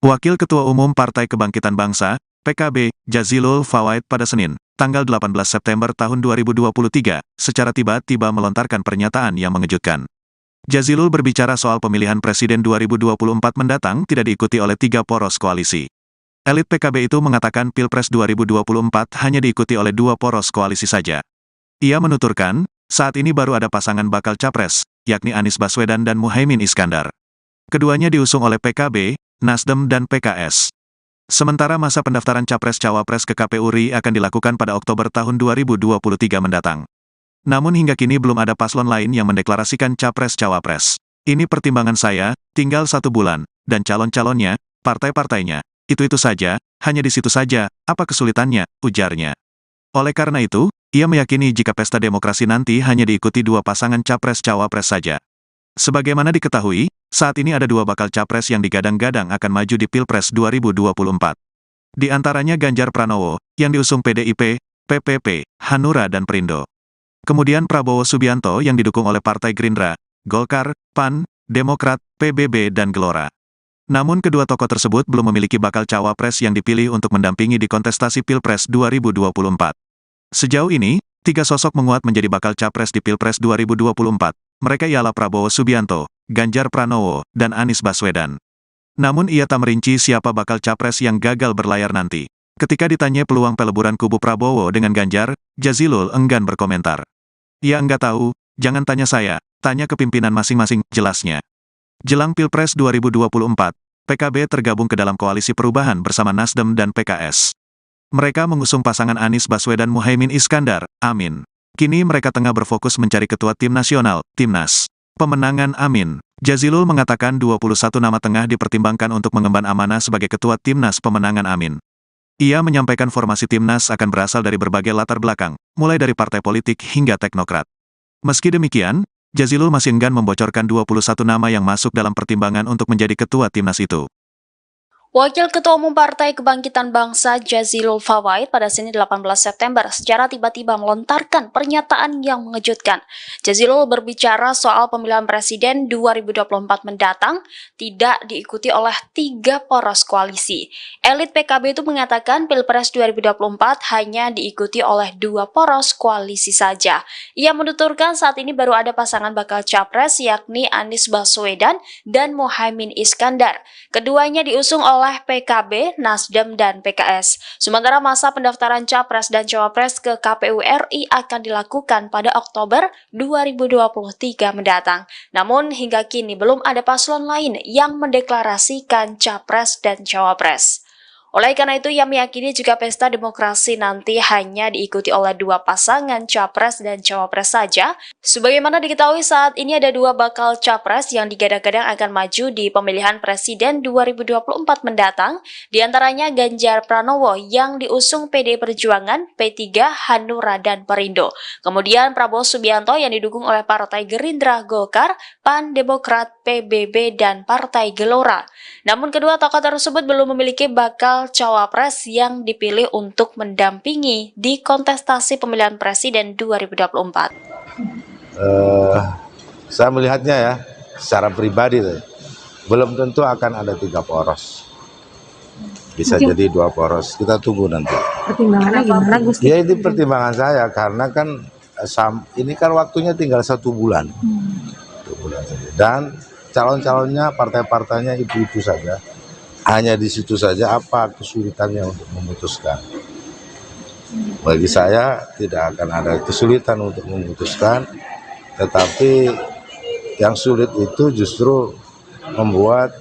Wakil Ketua Umum Partai Kebangkitan Bangsa, PKB, Jazilul Fawait pada Senin, tanggal 18 September tahun 2023, secara tiba-tiba melontarkan pernyataan yang mengejutkan. Jazilul berbicara soal pemilihan presiden 2024 mendatang tidak diikuti oleh 3 poros koalisi. Elit PKB itu mengatakan Pilpres 2024 hanya diikuti oleh 2 poros koalisi saja. Ia menuturkan, saat ini baru ada pasangan bakal capres, yakni Anies Baswedan dan Muhaimin Iskandar. Keduanya diusung oleh PKB, Nasdem dan PKS. Sementara masa pendaftaran Capres-Cawapres ke KPU RI akan dilakukan pada Oktober tahun 2023 mendatang. Namun hingga kini belum ada paslon lain yang mendeklarasikan Capres-Cawapres. Ini pertimbangan saya, tinggal 1 bulan, dan calon-calonnya, partai-partainya, itu saja, hanya di situ saja, apa kesulitannya, ujarnya. Oleh karena itu, ia meyakini jika pesta demokrasi nanti hanya diikuti 2 pasangan Capres-Cawapres saja. Sebagaimana diketahui, saat ini ada 2 bakal capres yang digadang-gadang akan maju di Pilpres 2024. Di antaranya Ganjar Pranowo, yang diusung PDIP, PPP, Hanura dan Perindo. Kemudian Prabowo Subianto yang didukung oleh Partai Gerindra, Golkar, PAN, Demokrat, PBB dan Gelora. Namun kedua tokoh tersebut belum memiliki bakal cawapres yang dipilih untuk mendampingi di kontestasi Pilpres 2024. Sejauh ini, 3 sosok menguat menjadi bakal capres di Pilpres 2024. Mereka ialah Prabowo Subianto, Ganjar Pranowo, dan Anies Baswedan. Namun ia tak merinci siapa bakal capres yang gagal berlayar nanti. Ketika ditanya peluang peleburan kubu Prabowo dengan Ganjar, Jazilul enggan berkomentar. Ia enggak tahu, jangan tanya saya, tanya ke pimpinan masing-masing, jelasnya. Jelang Pilpres 2024, PKB tergabung ke dalam koalisi perubahan bersama Nasdem dan PKS. Mereka mengusung pasangan Anies Baswedan Muhaimin Iskandar, Amin. Kini mereka tengah berfokus mencari ketua tim nasional, Timnas. Pemenangan Amin. Jazilul mengatakan 21 nama tengah dipertimbangkan untuk mengemban amanah sebagai ketua Timnas pemenangan Amin. Ia menyampaikan formasi Timnas akan berasal dari berbagai latar belakang, mulai dari partai politik hingga teknokrat. Meski demikian, Jazilul masih enggan membocorkan 21 nama yang masuk dalam pertimbangan untuk menjadi ketua Timnas itu. Wakil Ketua Umum Partai Kebangkitan Bangsa Jazilul Fawait pada Senin 18 September secara tiba-tiba melontarkan pernyataan yang mengejutkan. Jazilul berbicara soal pemilihan presiden 2024 mendatang tidak diikuti oleh 3 poros koalisi. Elit PKB itu mengatakan Pilpres 2024 hanya diikuti oleh 2 poros koalisi saja. Ia menuturkan saat ini baru ada pasangan bakal capres yakni Anies Baswedan dan Muhaimin Iskandar. Keduanya diusung oleh PKB, Nasdem, dan PKS. Sementara masa pendaftaran Capres dan Cawapres ke KPU RI akan dilakukan pada Oktober 2023 mendatang. Namun hingga kini belum ada paslon lain yang mendeklarasikan Capres dan Cawapres. Oleh karena itu, ia meyakini jika pesta demokrasi nanti hanya diikuti oleh 2 pasangan Capres dan Cawapres saja, sebagaimana diketahui saat ini ada 2 bakal Capres yang digadang-gadang akan maju di pemilihan Presiden 2024 mendatang, diantaranya Ganjar Pranowo yang diusung PDI Perjuangan, P3, Hanura, dan Perindo. Kemudian Prabowo Subianto yang didukung oleh Partai Gerindra, Golkar, PAN, Demokrat, PBB, dan Partai Gelora. Namun kedua tokoh tersebut belum memiliki bakal cawapres yang dipilih untuk mendampingi di kontestasi pemilihan presiden 2024. Saya melihatnya ya, secara pribadi belum tentu akan ada 3 poros. Bisa jadi 2 poros. Kita tunggu nanti. Pertimbangannya gimana, Gus? Ya itu pertimbangan saya karena kan ini kan waktunya tinggal 1 bulan. 1 bulan saja. Dan calon-calonnya, partai-partainya itu saja. Hanya di situ saja apa kesulitannya untuk memutuskan. Bagi saya tidak akan ada kesulitan untuk memutuskan, tetapi yang sulit itu justru membuat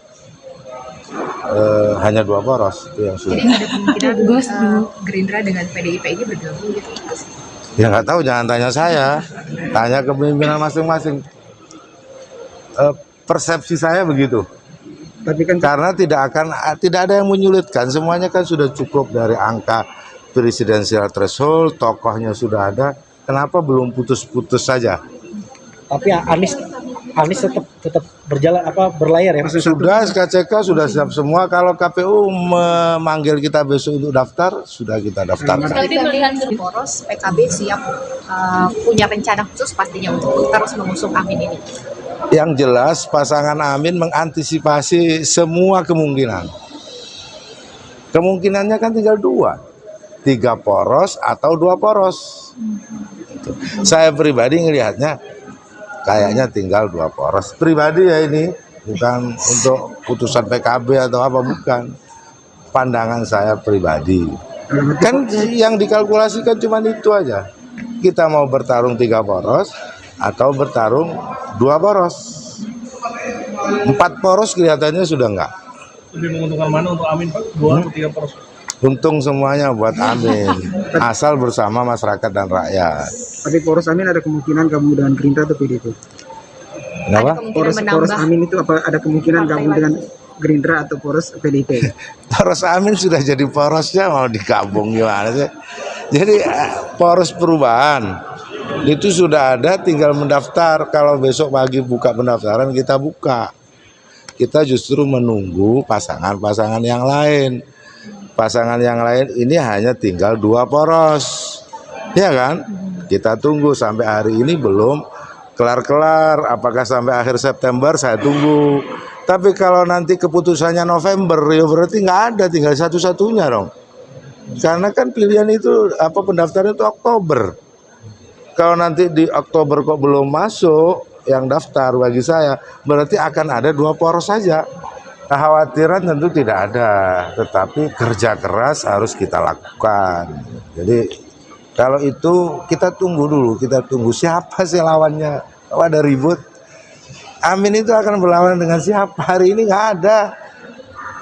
hanya 2 poros, itu yang sulit. Ada kemungkinan Gus Gerindra dengan PDIP ini bergabung gitu, Gus? Ya nggak tahu, jangan tanya saya, tanya ke pimpinan masing-masing. Persepsi saya begitu. Tapi kan karena tidak ada yang menyulitkan, semuanya kan sudah cukup dari angka presidensial threshold, tokohnya sudah ada, kenapa belum putus-putus saja? Tapi Anies tetap berlayar ya. Sudah, KCK sudah siap semua. Kalau KPU memanggil kita besok untuk daftar, sudah kita daftarkan. Tapi melihat poros PKB siap punya rencana khusus pastinya untuk terus mengusung Amin ini. Yang jelas pasangan Amin mengantisipasi semua kemungkinan. Kemungkinannya kan tinggal 2, 3 poros atau 2 poros. Saya pribadi ngelihatnya kayaknya tinggal 2 poros. Pribadi ya, ini bukan untuk putusan PKB atau apa, bukan. Pandangan saya pribadi. Kan yang dikalkulasikan cuma itu aja. Kita mau bertarung 3 poros atau bertarung 2 poros. 4 poros kelihatannya sudah enggak. Lebih menguntungkan mana untuk Amin, Pak? 2 atau 3 poros? Untung semuanya buat Amin, asal bersama masyarakat dan rakyat. Tapi poros Amin ada kemungkinan gabung dengan Gerindra atau PDIP? Kenapa? Poros Amin itu apa ada kemungkinan gabung dengan Gerindra atau poros PDIP? Poros Amin sudah jadi porosnya, mau digabung gimana sih? Jadi poros perubahan itu sudah ada, tinggal mendaftar. Kalau besok pagi buka pendaftaran, kita buka. Kita justru menunggu pasangan-pasangan yang lain. Pasangan yang lain ini hanya tinggal 2 poros, ya kan? Kita tunggu sampai hari ini belum kelar-kelar. Apakah sampai akhir September, saya tunggu. Tapi kalau nanti keputusannya November, ya berarti nggak ada, tinggal satu-satunya dong. Karena kan pilihan itu pendaftaran itu Oktober. Kalau nanti di Oktober kok belum masuk yang daftar, bagi saya berarti akan ada 2 poros saja. Kekhawatiran tentu tidak ada, tetapi kerja keras harus kita lakukan. Jadi kalau itu kita tunggu dulu, kita tunggu siapa sih lawannya. Kalau ada ribut, Amin itu akan berlawan dengan siapa? Hari ini nggak ada,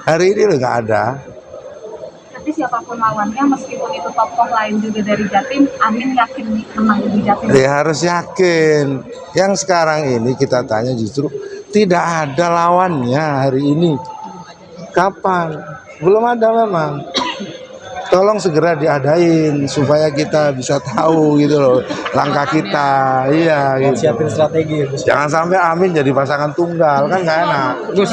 hari ini nggak ada. Tapi siapapun lawannya, meskipun itu tokoh lain juga dari Jatim, Amin yakin menang di Jatim. Ya harus yakin. Yang sekarang ini kita tanya justru tidak ada lawannya hari ini. Kapan? Belum ada memang. Tolong segera diadain supaya kita bisa tahu gitu loh langkah kita. Iya gitu. Siapin strategi ya, Gus. Jangan sampai Amin jadi pasangan tunggal, kan nggak enak. Gus.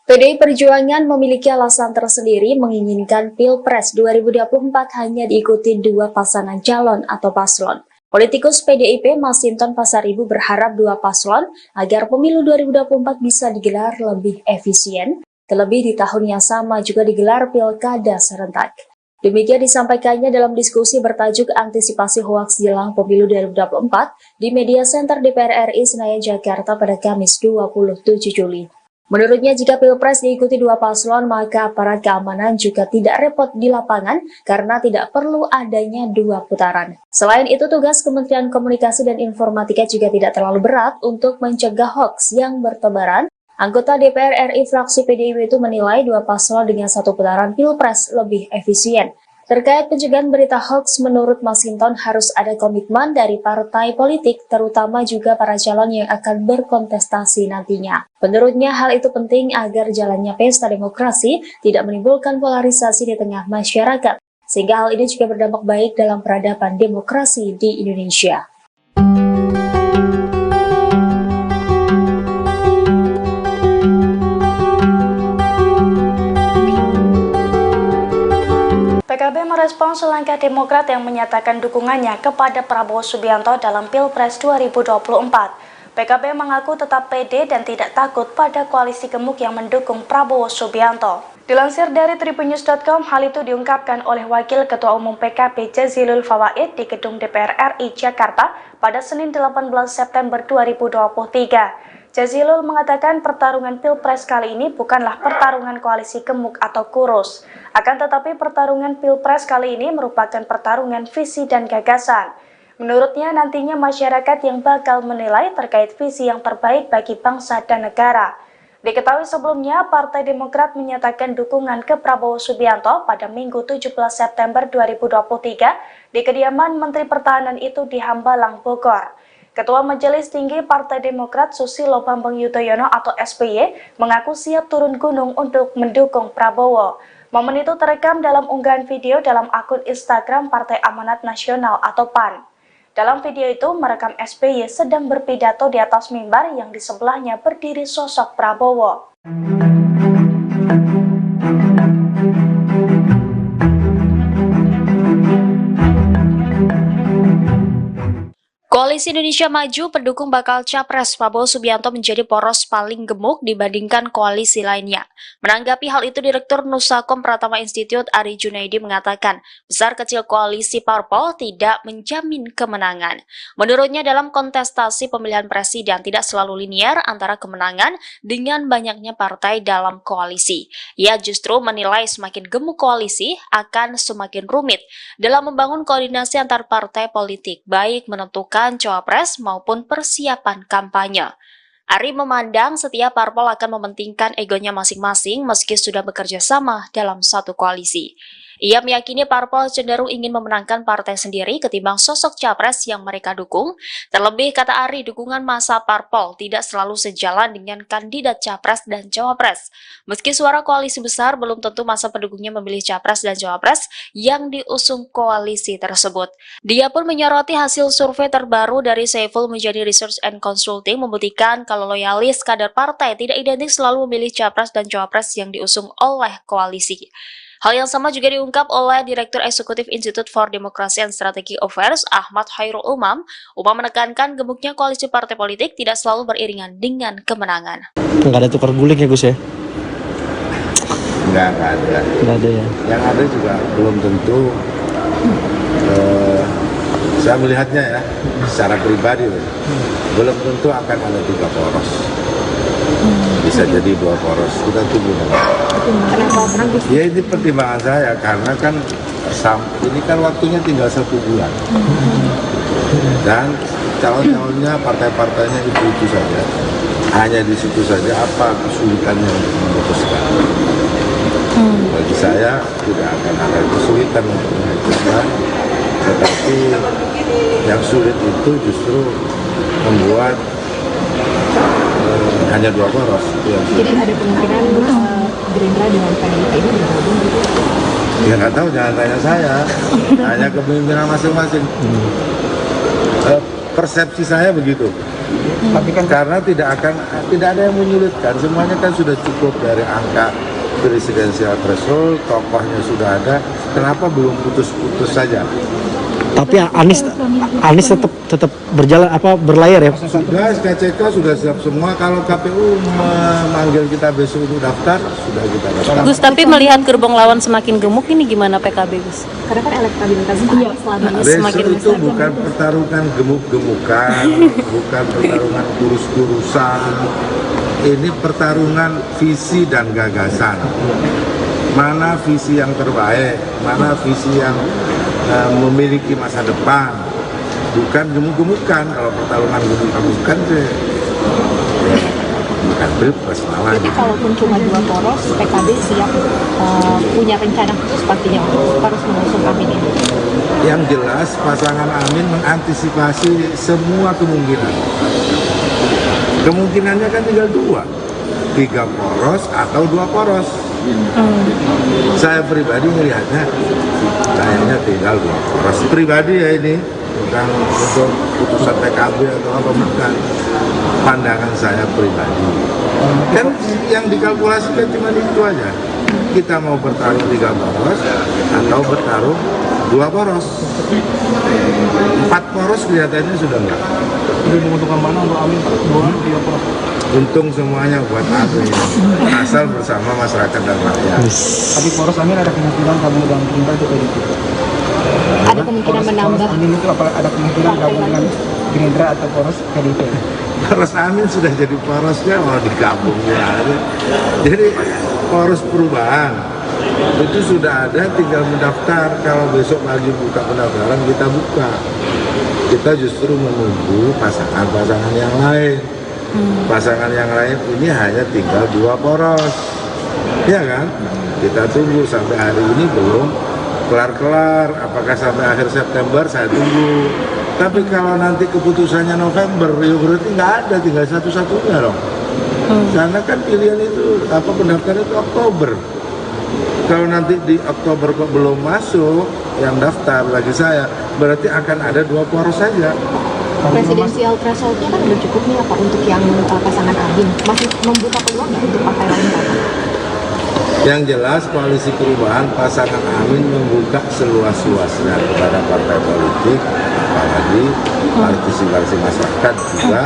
PDI Perjuangan memiliki alasan tersendiri menginginkan Pilpres 2024 hanya diikuti 2 pasangan calon atau paslon. Politikus PDIP Masinton Pasaribu berharap 2 paslon agar pemilu 2024 bisa digelar lebih efisien, terlebih di tahun yang sama juga digelar pilkada serentak. Demikian disampaikannya dalam diskusi bertajuk antisipasi hoaks jelang pemilu 2024 di Media Center DPR RI Senayan Jakarta pada Kamis 27 Juli. Menurutnya, jika Pilpres diikuti 2 paslon, maka aparat keamanan juga tidak repot di lapangan karena tidak perlu adanya 2 putaran. Selain itu, tugas Kementerian Komunikasi dan Informatika juga tidak terlalu berat untuk mencegah hoaks yang bertebaran. Anggota DPR RI fraksi PDIP itu menilai 2 paslon dengan 1 putaran Pilpres lebih efisien. Terkait pencegahan berita hoaks, menurut Masinton harus ada komitmen dari partai politik, terutama juga para calon yang akan berkontestasi nantinya. Menurutnya, hal itu penting agar jalannya pesta demokrasi tidak menimbulkan polarisasi di tengah masyarakat, sehingga hal ini juga berdampak baik dalam peradaban demokrasi di Indonesia. PKB merespons langkah Demokrat yang menyatakan dukungannya kepada Prabowo Subianto dalam Pilpres 2024. PKB mengaku tetap pede dan tidak takut pada koalisi gemuk yang mendukung Prabowo Subianto. Dilansir dari tribunnews.com, hal itu diungkapkan oleh Wakil Ketua Umum PKB Jazilul Fawaid di Gedung DPR RI Jakarta pada Senin 18 September 2023. Jazilul mengatakan pertarungan Pilpres kali ini bukanlah pertarungan koalisi gemuk atau kurus. Akan tetapi pertarungan Pilpres kali ini merupakan pertarungan visi dan gagasan. Menurutnya nantinya masyarakat yang bakal menilai terkait visi yang terbaik bagi bangsa dan negara. Diketahui sebelumnya, Partai Demokrat menyatakan dukungan ke Prabowo Subianto pada Minggu 17 September 2023 di kediaman Menteri Pertahanan itu di Hambalang, Bogor. Ketua Majelis Tinggi Partai Demokrat Susilo Bambang Yudhoyono atau SBY mengaku siap turun gunung untuk mendukung Prabowo. Momen itu terekam dalam unggahan video dalam akun Instagram Partai Amanat Nasional atau PAN. Dalam video itu merekam SBY sedang berpidato di atas mimbar yang di sebelahnya berdiri sosok Prabowo. Koalisi Indonesia Maju pendukung bakal Capres Prabowo Subianto menjadi poros paling gemuk dibandingkan koalisi lainnya. Menanggapi hal itu, Direktur Nusakom Pratama Institute Ari Junaidi mengatakan, besar kecil koalisi parpol tidak menjamin kemenangan. Menurutnya, dalam kontestasi pemilihan presiden tidak selalu linear antara kemenangan dengan banyaknya partai dalam koalisi. Ia justru menilai semakin gemuk koalisi akan semakin rumit dalam membangun koordinasi antar partai politik, baik menentukan cawapres maupun persiapan kampanye. Ari memandang setiap parpol akan mementingkan egonya masing-masing meski sudah bekerja sama dalam satu koalisi. Ia meyakini parpol cenderung ingin memenangkan partai sendiri ketimbang sosok capres yang mereka dukung. Terlebih, kata Ari, dukungan massa parpol tidak selalu sejalan dengan kandidat capres dan cawapres. Meski suara koalisi besar, belum tentu massa pendukungnya memilih capres dan cawapres yang diusung koalisi tersebut. Dia pun menyoroti hasil survei terbaru dari Saiful Mujani Research and Consulting membuktikan kalau loyalis kader partai tidak identik selalu memilih capres dan cawapres yang diusung oleh koalisi. Hal yang sama juga diungkap oleh Direktur Eksekutif Institute for Democracy and Strategic Affairs Ahmad Khairul Umam. Umam menekankan gemuknya koalisi partai politik tidak selalu beriringan dengan kemenangan. Nggak ada tukar guling ya Gus ya? Nggak ada. Nggak ada ya? Yang ada juga belum tentu, saya melihatnya ya, secara pribadi, belum tentu akan ada 3 poros. Bisa jadi 2 poros, kita tunggu nanti. Ya ini pertimbangan saya, karena kan ini kan waktunya tinggal 1 bulan. Dan calon-calonnya, partai-partainya itu saja. Hanya di situ saja apa kesulitannya untuk memutuskan. Bagi saya tidak akan ada kesulitan untuk memutuskan, tetapi yang sulit itu justru membuat hanya 2 poros. Jadi ada kemungkinan Gerindra dengan PDIP ini bergabung gitu? Ya nggak tahu, jangan tanya saya. Hanya kepemimpinan masing-masing. Persepsi saya begitu. Tapi kan Karena tidak ada yang menyulitkan. Semuanya kan sudah cukup dari angka presidensial threshold, tokohnya sudah ada. Kenapa belum putus-putus saja? Tapi Anies tetap berjalan berlayar ya? Sudah, SKCK sudah siap semua. Kalau KPU memanggil kita besok untuk daftar, sudah kita daftar. Gus, tapi melihat gerbong lawan semakin gemuk ini gimana PKB, Gus? Karena kan elektabilitas Anies selama ini semakin Besok itu besar. bukan pertarungan gemuk-gemukan, bukan pertarungan kurus-kurusan. Ini pertarungan visi dan gagasan. Mana visi yang terbaik, mana visi yang memiliki masa depan, bukan gemuk-gemukan. Kalau pertarungan gemuk-gemukan bukan pilpres malah. Jadi kalaupun cuma 2 poros, PKB siap punya rencana khusus pastinya untuk harus mengusung Amin ini. Yang jelas pasangan Amin mengantisipasi semua kemungkinan. Kemungkinannya kan tinggal 2, 3 poros atau 2 poros. Saya pribadi melihatnya kayaknya tinggal 2 poros. Pribadi ya ini, bukan untuk putusan PKB atau apa, bukan. Pandangan saya pribadi. Kan yang dikalkulasikan cuma itu aja. Kita mau bertarung 3 poros atau bertarung 2 poros. 4 poros kelihatannya sudah enggak. Lebih menguntungkan mana untuk Amin, Pak? 2 atau 3 poros? Untung semuanya buat Amin, asal bersama masyarakat dan rakyat. tapi poros Amin ada kemungkinan gabung dengan Gerindra itu PDIP. Ada kemungkinan menambah Amin itu apa ada kemungkinan gabung dengan Gerindra atau poros PDIP? Poros Amin sudah jadi porosnya, mau digabung ya. Jadi poros perubahan itu sudah ada, tinggal mendaftar. Kalau besok lagi buka pendaftaran, kita buka. Kita justru menunggu pasangan-pasangan yang lain. Pasangan yang lain ini hanya tinggal 2 poros, ya kan? Kita tunggu sampai hari ini belum kelar-kelar. Apakah sampai akhir September, saya tunggu. Tapi kalau nanti keputusannya November, ya berarti nggak ada, tinggal satu-satunya dong. Karena kan pilihan itu pendaftaran itu Oktober. Kalau nanti di Oktober kok belum masuk yang daftar, bagi saya berarti akan ada 2 poros saja. presidensial threshold-nya kan udah cukup nih apa untuk yang pasangan Amin, masih membuka peluang nggak untuk partai lain Pak? Yang jelas koalisi perubahan pasangan Amin membuka seluas-luasnya kepada partai politik, apalagi partisipasi masyarakat juga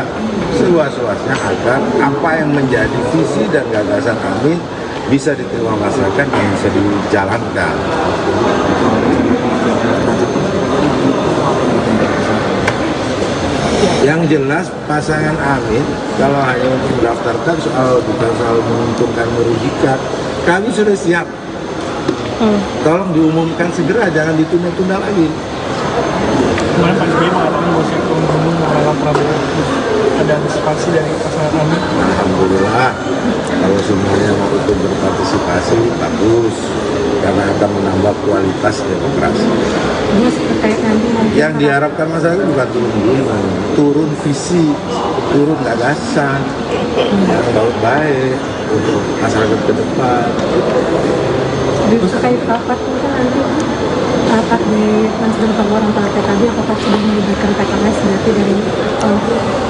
seluas-luasnya agar apa yang menjadi visi dan gagasan Amin bisa diterima masyarakat dan bisa dijalankan. Yang jelas pasangan Amin kalau hanya untuk mendaftarkan bukan soal menguntungkan merugikan, kami sudah siap. Tolong diumumkan segera, jangan ditunda-tunda lagi. Kemarin Pak SBY mengatakan bahwa saya umum mengalami Prabowo. Ada antisipasi dari pasangan Amin. Alhamdulillah, kalau semuanya mau ikut berpartisipasi bagus, karena akan menambah kualitas demokrasi. Yang diharapkan masyarakat bukan turun gunung, turun visi, turun gagasan yang baik untuk masyarakat ke depan. Terkait rapat itu kan nanti rapat di Nasdem sama antara PKB, apakah sudah melibatkan PKS berarti dari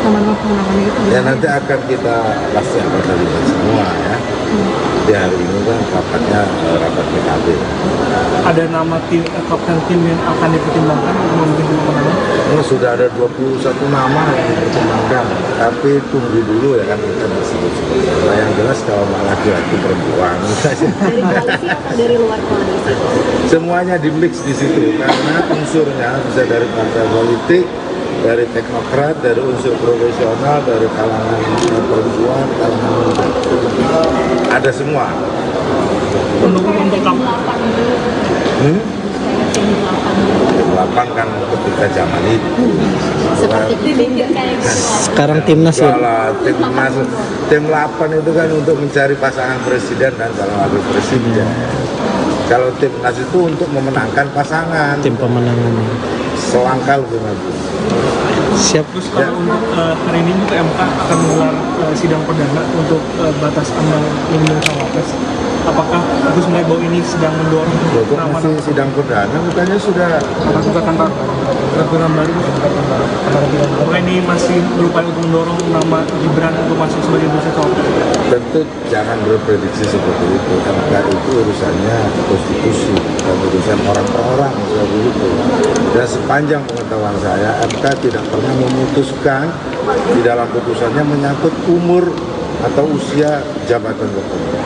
nama-nama pemenangan itu? Ya nanti akan kita pasti akan terlibat semua ya. Di hari ini kan rapatnya rapat PKB. Ada nama tim kapten tim yang akan dipertimbangkan untuk memimpin tim pemenangan? Sudah ada 21 nama yang dipertimbangkan, tapi tunggu dulu ya kan kita disebut-sebut. Nah, yang jelas kalau laki-laki perempuan Dari koalisi atau dari luar koalisi? semuanya di mix di situ karena unsurnya bisa dari partai politik, dari teknokrat, dari unsur profesional, dari kalangan perempuan, kalangan ada semua. Untuk kamu? Tim 8 kan ketika zaman itu. Seperti tim Sekarang timnas ya. Tim 8 itu kan untuk mencari pasangan presiden dan calon wakil presiden. Kalau timnas itu untuk memenangkan pasangan. Tim pemenangan. Selangkah lebih maju. Siap. Terus kalau untuk hari ini juga MK akan menggelar sidang perdana untuk batas ambang minimum cawapres. Apakah Gus melihat bahwa ini sedang mendorong Kok masih sidang perdana? Bukannya sudah peraturan baru? Apakah ini masih berupaya untuk mendorong nama Gibran untuk masuk sebagai bursa cawapres? tentu jangan berprediksi seperti itu. MK itu urusannya konstitusi, bukan urusan orang per orang seperti itu. Dan sepanjang pengetahuan saya, MK tidak pernah memutuskan di dalam putusannya menyangkut umur atau usia jabatan gubernur.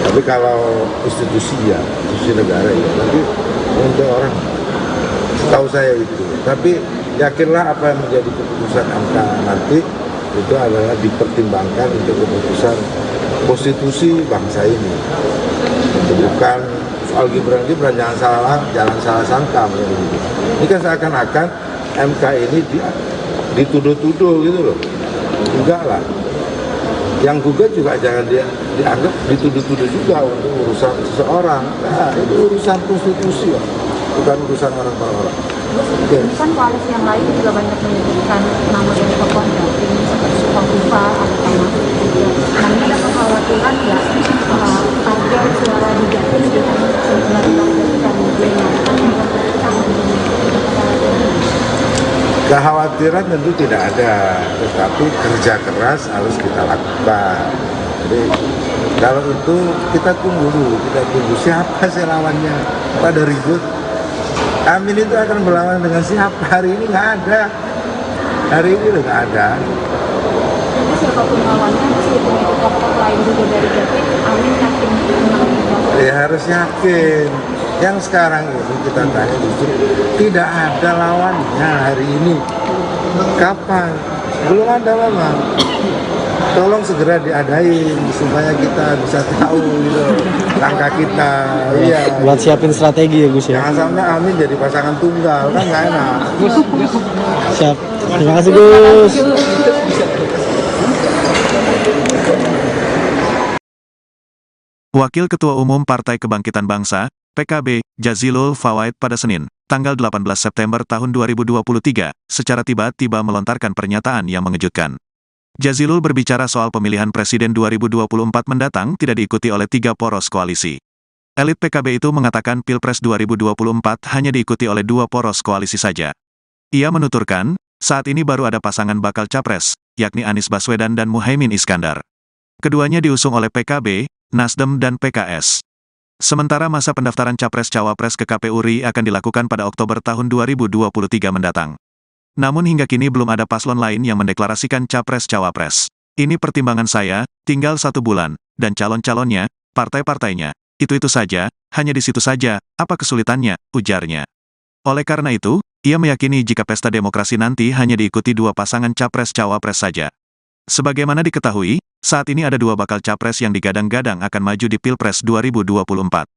Tapi kalau institusi ya, institusi negara ya, tapi untuk orang, setahu saya itu. Tapi yakinlah apa yang menjadi keputusan MK nanti itu adalah dipertimbangkan untuk keputusan konstitusi bangsa ini. Itu bukan soal Gibran jangan salah sangka. Ini kan seakan-akan MK ini dituduh-tuduh gitu loh. Enggak lah. Yang gugat juga jangan dianggap dituduh-tuduh juga untuk urusan seseorang. Nah, itu urusan konstitusi ya, bukan urusan orang per orang. Kan koalisi yang lain juga banyak menyebutkan nama dari tokoh Jatim seperti Kofifa atau termasuk juga. Nah, ini ada kekhawatiran nggak target suara di Jatim dengan sejumlah target dan mendengarkan Kekhawatiran tentu tidak ada, tetapi kerja keras harus kita lakukan. Jadi kalau itu kita tunggu dulu, siapa sih lawannya, pada ribut. Amin itu akan berlawan dengan siapa? Hari ini nggak ada, hari ini udah nggak ada. Jadi siapapun lawannya, meskipun itu tokoh lain juga dari Jatim, Amin yakin menang. Ya harus yakin. Yang sekarang ini kita tanya justru tidak ada lawannya hari ini. Kapan? Belum ada memang. Tolong segera diadain supaya kita bisa tahu gitu langkah kita. Iya. Buat siapin strategi ya Gus ya. Jangan sampai Amin jadi pasangan tunggal kan nggak enak. Siap. Terima kasih Gus. Wakil Ketua Umum Partai Kebangkitan Bangsa, PKB, Jazilul Fawait pada Senin, tanggal 18 September tahun 2023, secara tiba-tiba melontarkan pernyataan yang mengejutkan. Jazilul berbicara soal pemilihan presiden 2024 mendatang tidak diikuti oleh 3 poros koalisi. Elit PKB itu mengatakan Pilpres 2024 hanya diikuti oleh 2 poros koalisi saja. Ia menuturkan, saat ini baru ada pasangan bakal capres, yakni Anies Baswedan dan Muhaimin Iskandar. Keduanya diusung oleh PKB, Nasdem dan PKS. Sementara masa pendaftaran Capres-Cawapres ke KPU RI akan dilakukan pada Oktober tahun 2023 mendatang. Namun hingga kini belum ada paslon lain yang mendeklarasikan Capres-Cawapres. Ini pertimbangan saya, tinggal 1 bulan, dan calon-calonnya, partai-partainya, itu saja, hanya di situ saja, apa kesulitannya, ujarnya. Oleh karena itu, ia meyakini jika pesta demokrasi nanti hanya diikuti 2 pasangan Capres-Cawapres saja. Sebagaimana diketahui, saat ini ada 2 bakal Capres yang digadang-gadang akan maju di Pilpres 2024.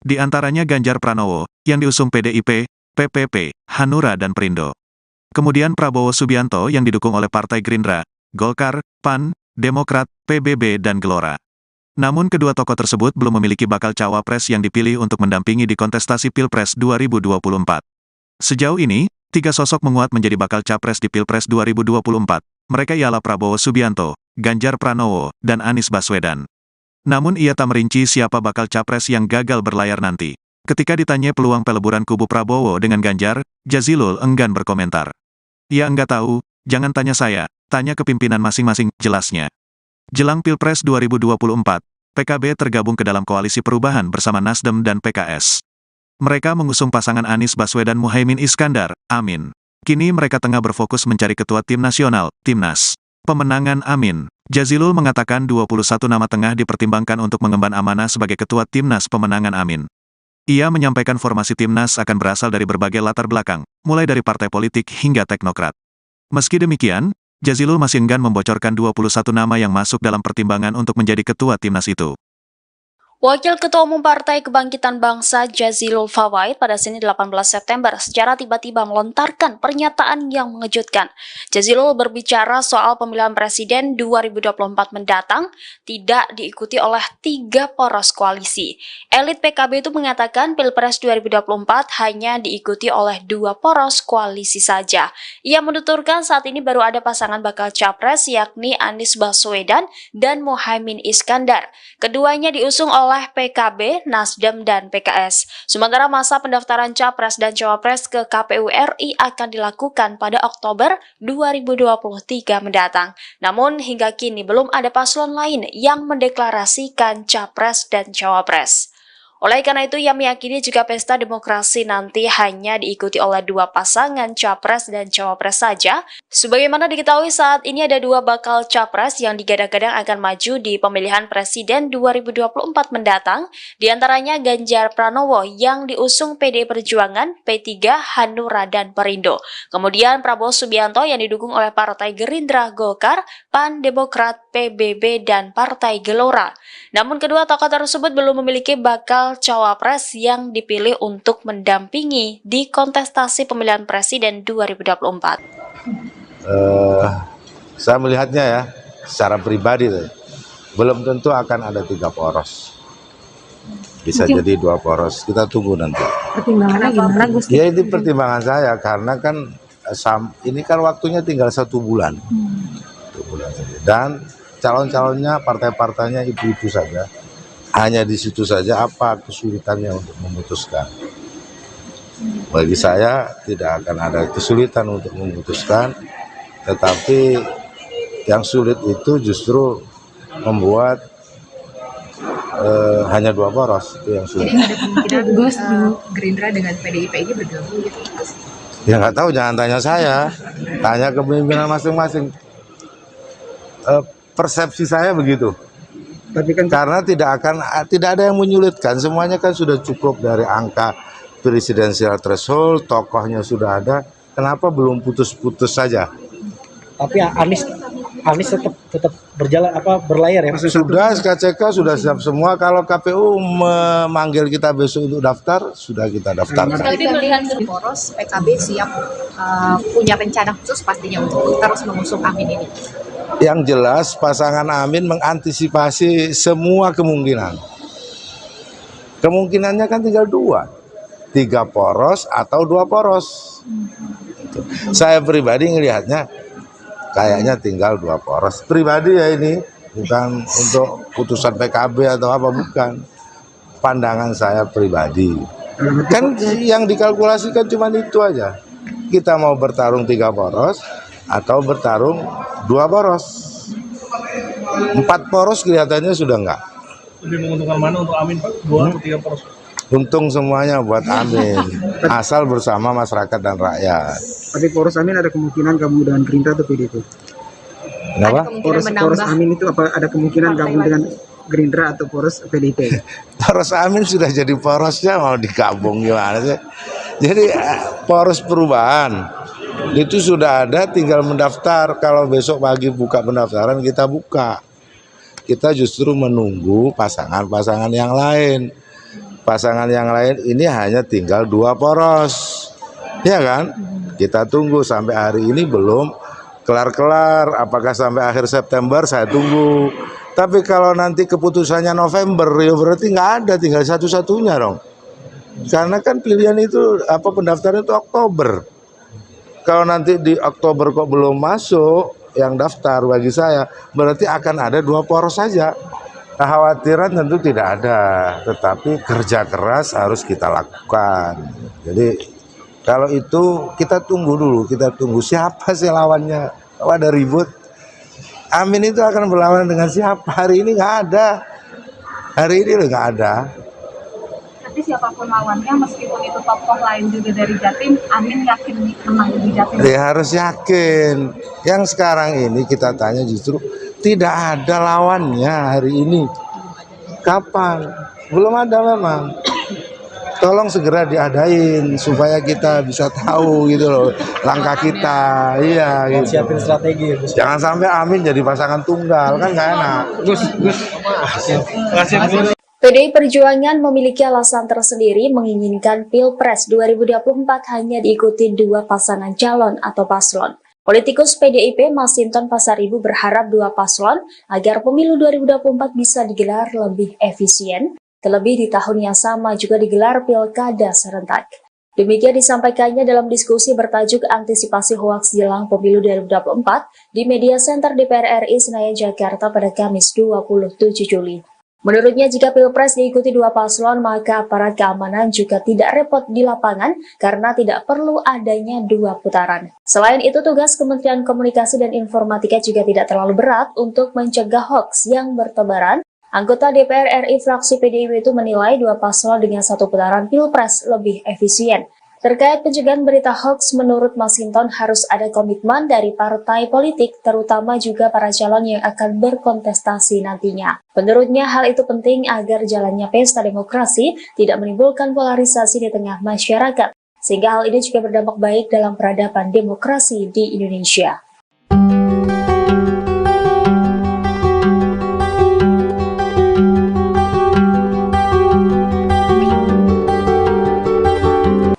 Di antaranya Ganjar Pranowo, yang diusung PDIP, PPP, Hanura dan Perindo. Kemudian Prabowo Subianto yang didukung oleh Partai Gerindra, Golkar, PAN, Demokrat, PBB dan Gelora. Namun kedua tokoh tersebut belum memiliki bakal cawapres yang dipilih untuk mendampingi di kontestasi Pilpres 2024. Sejauh ini, 3 sosok menguat menjadi bakal capres di Pilpres 2024. Mereka ialah Prabowo Subianto, Ganjar Pranowo, dan Anies Baswedan. Namun ia tak merinci siapa bakal capres yang gagal berlayar nanti. Ketika ditanya peluang peleburan kubu Prabowo dengan Ganjar, Jazilul enggan berkomentar. Ia enggak tahu, jangan tanya saya, tanya ke pimpinan masing-masing, jelasnya. Jelang Pilpres 2024, PKB tergabung ke dalam koalisi perubahan bersama Nasdem dan PKS. Mereka mengusung pasangan Anies Baswedan Muhaimin Iskandar, Amin. Kini mereka tengah berfokus mencari ketua tim nasional, Timnas. Pemenangan Amin. Jazilul mengatakan 21 nama tengah dipertimbangkan untuk mengemban amanah sebagai ketua Timnas pemenangan Amin. Ia menyampaikan formasi Timnas akan berasal dari berbagai latar belakang, mulai dari partai politik hingga teknokrat. Meski demikian, Jazilul masih enggan membocorkan 21 nama yang masuk dalam pertimbangan untuk menjadi ketua Timnas itu. Wakil Ketua Umum Partai Kebangkitan Bangsa Jazilul Fawait pada Senin 18 September secara tiba-tiba melontarkan pernyataan yang mengejutkan. Jazilul berbicara soal pemilihan presiden 2024 mendatang tidak diikuti oleh 3 poros koalisi. Elit PKB itu mengatakan Pilpres 2024 hanya diikuti oleh 2 poros koalisi saja. Ia menuturkan saat ini baru ada pasangan bakal capres yakni Anies Baswedan dan Muhaimin Iskandar. Keduanya diusung oleh PKB, Nasdem, dan PKS. Sementara masa pendaftaran Capres dan Cawapres ke KPU RI akan dilakukan pada Oktober 2023 mendatang. Namun hingga kini belum ada paslon lain yang mendeklarasikan Capres dan Cawapres. Oleh karena itu, ia meyakini jika pesta demokrasi nanti hanya diikuti oleh 2 pasangan Capres dan Cawapres saja. Sebagaimana diketahui saat ini ada 2 bakal Capres yang digadang-gadang akan maju di pemilihan Presiden 2024 mendatang, di antaranya Ganjar Pranowo yang diusung PDI Perjuangan, P3, Hanura, dan Perindo. Kemudian Prabowo Subianto yang didukung oleh Partai Gerindra, Golkar, PAN, Demokrat, PBB, dan Partai Gelora. Namun kedua tokoh tersebut belum memiliki bakal cawapres yang dipilih untuk mendampingi di kontestasi pemilihan presiden 2024. Saya melihatnya ya, secara pribadi belum tentu akan ada 3 poros. Bisa jadi 2 poros. Kita tunggu nanti. Pertimbangannya gimana, Gus? Ya ini pertimbangan saya karena kan ini kan waktunya tinggal 1 bulan. 1 bulan saja. Dan calon-calonnya, partai-partainya itu saja. Hanya di situ saja apa kesulitannya untuk memutuskan. Bagi saya tidak akan ada kesulitan untuk memutuskan, tetapi yang sulit itu justru membuat hanya 2 poros, itu yang sulit. Jadi ada kemungkinan Gus Gerindra dengan PDIP ini bergabung gitu, Gus? Ya nggak tahu, jangan tanya saya, tanya ke pimpinan masing-masing. Persepsi saya begitu. Tapi kan Karena tidak ada yang menyulitkan, semuanya kan sudah cukup dari angka presidensial threshold, tokohnya sudah ada, kenapa belum putus-putus saja? Tapi Anies tetap berjalan berlayar ya. Sudah, SKCK sudah siap semua, kalau KPU memanggil kita besok untuk daftar, sudah kita daftar. Tapi melihat poros PKB siap punya rencana khusus pastinya untuk terus mengusung Amin ini. Yang jelas pasangan Amin mengantisipasi semua kemungkinan. Kemungkinannya kan tinggal 2, 3 poros atau 2 poros. Saya pribadi ngelihatnya kayaknya tinggal 2 poros. Pribadi ya ini, bukan untuk putusan PKB atau apa, bukan. Pandangan saya pribadi. Kan yang dikalkulasikan cuma itu aja. Kita mau bertarung 3 poros atau bertarung 2 poros. 4 poros kelihatannya sudah enggak. lebih menguntungkan mana untuk Amin Pak? 2 atau 3 poros? Untung semuanya buat Amin, asal bersama masyarakat dan rakyat. Tapi poros Amin ada kemungkinan gabung dengan Gerindra atau PDIP? Kenapa? Poros Amin itu apa ada kemungkinan gabung dengan Gerindra atau poros PDIP? Poros Amin sudah jadi porosnya, mau digabung gimana sih? Jadi poros perubahan itu sudah ada, tinggal mendaftar. Kalau besok pagi buka pendaftaran, kita buka. Kita justru menunggu pasangan-pasangan yang lain. Pasangan yang lain ini hanya tinggal 2 poros, ya kan? Kita tunggu sampai hari ini belum kelar-kelar. Apakah sampai akhir September, saya tunggu. Tapi kalau nanti keputusannya November, ya berarti nggak ada, tinggal satu-satunya dong. Karena kan pilihan itu pendaftaran itu Oktober. Kalau nanti di Oktober kok belum masuk yang daftar, bagi saya berarti akan ada 2 poros saja. Kekhawatiran tentu tidak ada, tetapi kerja keras harus kita lakukan. Jadi kalau itu kita tunggu dulu, kita tunggu siapa sih lawannya. Kalau ada ribut, Amin itu akan berlawan dengan siapa? Hari ini nggak ada. Hari ini nggak ada. Tapi siapapun lawannya, meskipun itu tokoh lain juga dari Jatim, Amin yakin menang di Jatim? Ya harus yakin. Yang sekarang ini kita tanya justru tidak ada lawannya hari ini. Kapan? Belum ada memang. Tolong segera diadain supaya kita bisa tahu gitu loh langkah kita. Iya gitu. Siapin strategi. Jangan sampai Amin jadi pasangan tunggal, kan nggak enak. PDI Perjuangan memiliki alasan tersendiri menginginkan Pilpres 2024 hanya diikuti 2 pasangan calon atau paslon. Politikus PDIP Masinton Pasaribu berharap 2 paslon agar pemilu 2024 bisa digelar lebih efisien, terlebih di tahun yang sama juga digelar pilkada serentak. Demikian disampaikannya dalam diskusi bertajuk antisipasi hoaks jelang pemilu 2024 di Media Center DPR RI Senayan Jakarta pada Kamis 27 Juli. Menurutnya, jika Pilpres diikuti 2 paslon, maka aparat keamanan juga tidak repot di lapangan karena tidak perlu adanya 2 putaran. Selain itu, tugas Kementerian Komunikasi dan Informatika juga tidak terlalu berat untuk mencegah hoaks yang bertebaran. Anggota DPR RI fraksi PDIP itu menilai 2 paslon dengan 1 putaran Pilpres lebih efisien. Terkait pencegahan berita hoaks, menurut Masinton harus ada komitmen dari partai politik, terutama juga para calon yang akan berkontestasi nantinya. Menurutnya, hal itu penting agar jalannya pesta demokrasi tidak menimbulkan polarisasi di tengah masyarakat, sehingga hal ini juga berdampak baik dalam peradaban demokrasi di Indonesia.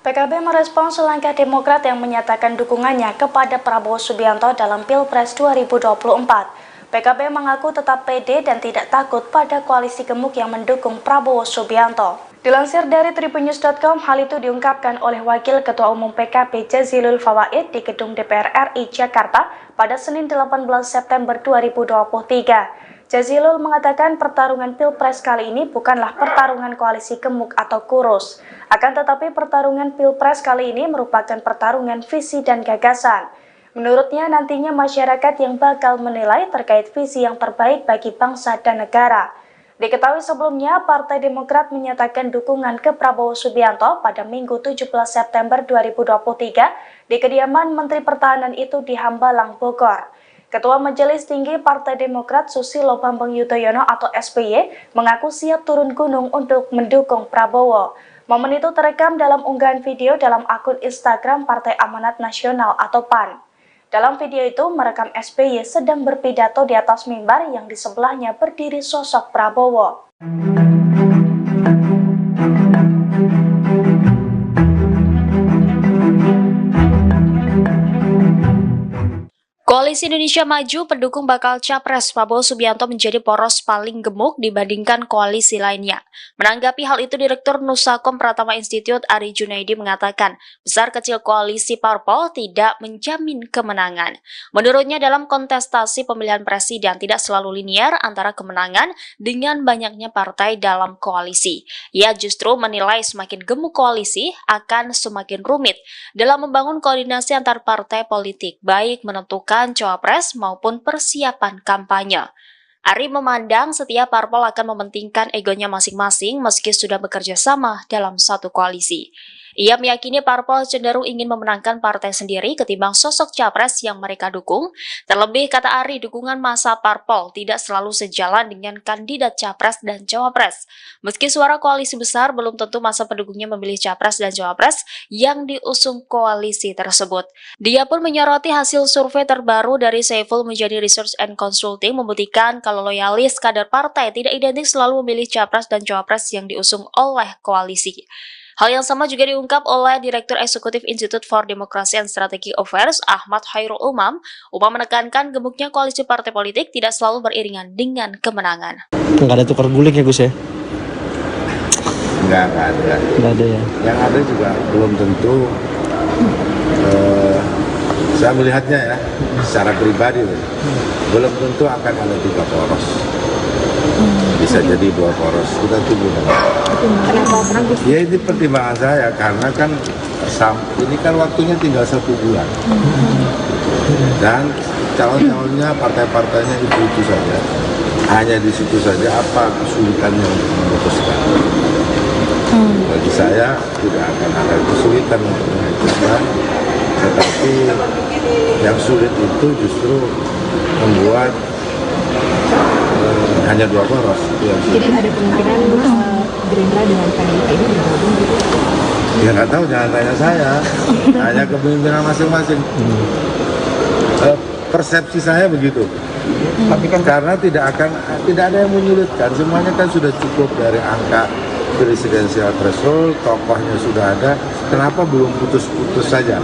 PKB merespons langkah Demokrat yang menyatakan dukungannya kepada Prabowo Subianto dalam Pilpres 2024. PKB mengaku tetap pede dan tidak takut pada koalisi gemuk yang mendukung Prabowo Subianto. Dilansir dari tribunnews.com, hal itu diungkapkan oleh Wakil Ketua Umum PKB Jazilul Fawaid di Gedung DPR RI Jakarta pada Senin 18 September 2023. Jazilul mengatakan pertarungan Pilpres kali ini bukanlah pertarungan koalisi gemuk atau kurus. Akan tetapi pertarungan Pilpres kali ini merupakan pertarungan visi dan gagasan. Menurutnya nantinya masyarakat yang bakal menilai terkait visi yang terbaik bagi bangsa dan negara. Diketahui sebelumnya, Partai Demokrat menyatakan dukungan ke Prabowo Subianto pada Minggu 17 September 2023 di kediaman Menteri Pertahanan itu di Hambalang, Bogor. Ketua Majelis Tinggi Partai Demokrat Susilo Bambang Yudhoyono atau SBY mengaku siap turun gunung untuk mendukung Prabowo. Momen itu terekam dalam unggahan video dalam akun Instagram Partai Amanat Nasional atau PAN. Dalam video itu merekam SBY sedang berpidato di atas mimbar yang di sebelahnya berdiri sosok Prabowo. Koalisi Indonesia Maju pendukung bakal Capres Prabowo Subianto menjadi poros paling gemuk dibandingkan koalisi lainnya. Menanggapi hal itu, Direktur Nusakom Pratama Institute Ari Junaidi mengatakan, besar kecil koalisi parpol tidak menjamin kemenangan. Menurutnya, dalam kontestasi pemilihan presiden tidak selalu linear antara kemenangan dengan banyaknya partai dalam koalisi. Ia justru menilai semakin gemuk koalisi akan semakin rumit dalam membangun koordinasi antar partai politik, baik menentukan cawapres maupun persiapan kampanye. Ari memandang setiap parpol akan mementingkan egonya masing-masing meski sudah bekerja sama dalam satu koalisi. Ia meyakini parpol cenderung ingin memenangkan partai sendiri ketimbang sosok capres yang mereka dukung. Terlebih, kata Ari, dukungan massa parpol tidak selalu sejalan dengan kandidat capres dan cawapres. Meski suara koalisi besar, belum tentu massa pendukungnya memilih capres dan cawapres yang diusung koalisi tersebut. Dia pun menyoroti hasil survei terbaru dari Saiful Mujani Research and Consulting membuktikan kalau loyalis kader partai tidak identik selalu memilih capres dan cawapres yang diusung oleh koalisi. Hal yang sama juga diungkap oleh Direktur Eksekutif Institute for Democracy and Strategic Affairs, Ahmad Khairul Umam. Umam menekankan gemuknya koalisi partai politik tidak selalu beriringan dengan kemenangan. Nggak ada tukar guling ya Gus ya? Nggak ada. Nggak ada ya? Yang ada juga belum tentu, saya melihatnya ya, secara pribadi, belum tentu akan ada 3 poros. Bisa jadi 2 poros, kita tunggu. Kenapa Gus? Ya ini pertimbangan saya, karena kan ini kan waktunya tinggal 1 bulan. Dan calon-calonnya, partai-partainya itu saja. Hanya di situ saja apa kesulitannya untuk memutuskan. Bagi saya tidak akan ada kesulitan untuk memutuskan, tetapi yang sulit itu justru membuat hanya 2 poros. Jadi ada kemungkinan Gerindra dengan PDIP ini bergabung gitu? Ya nggak tahu, jangan tanya saya. Hanya kepemimpinan masing-masing. Persepsi saya begitu. Tapi kan karena tidak ada yang menyulitkan. Semuanya kan sudah cukup dari angka presidensial threshold, tokohnya sudah ada. Kenapa belum putus-putus saja?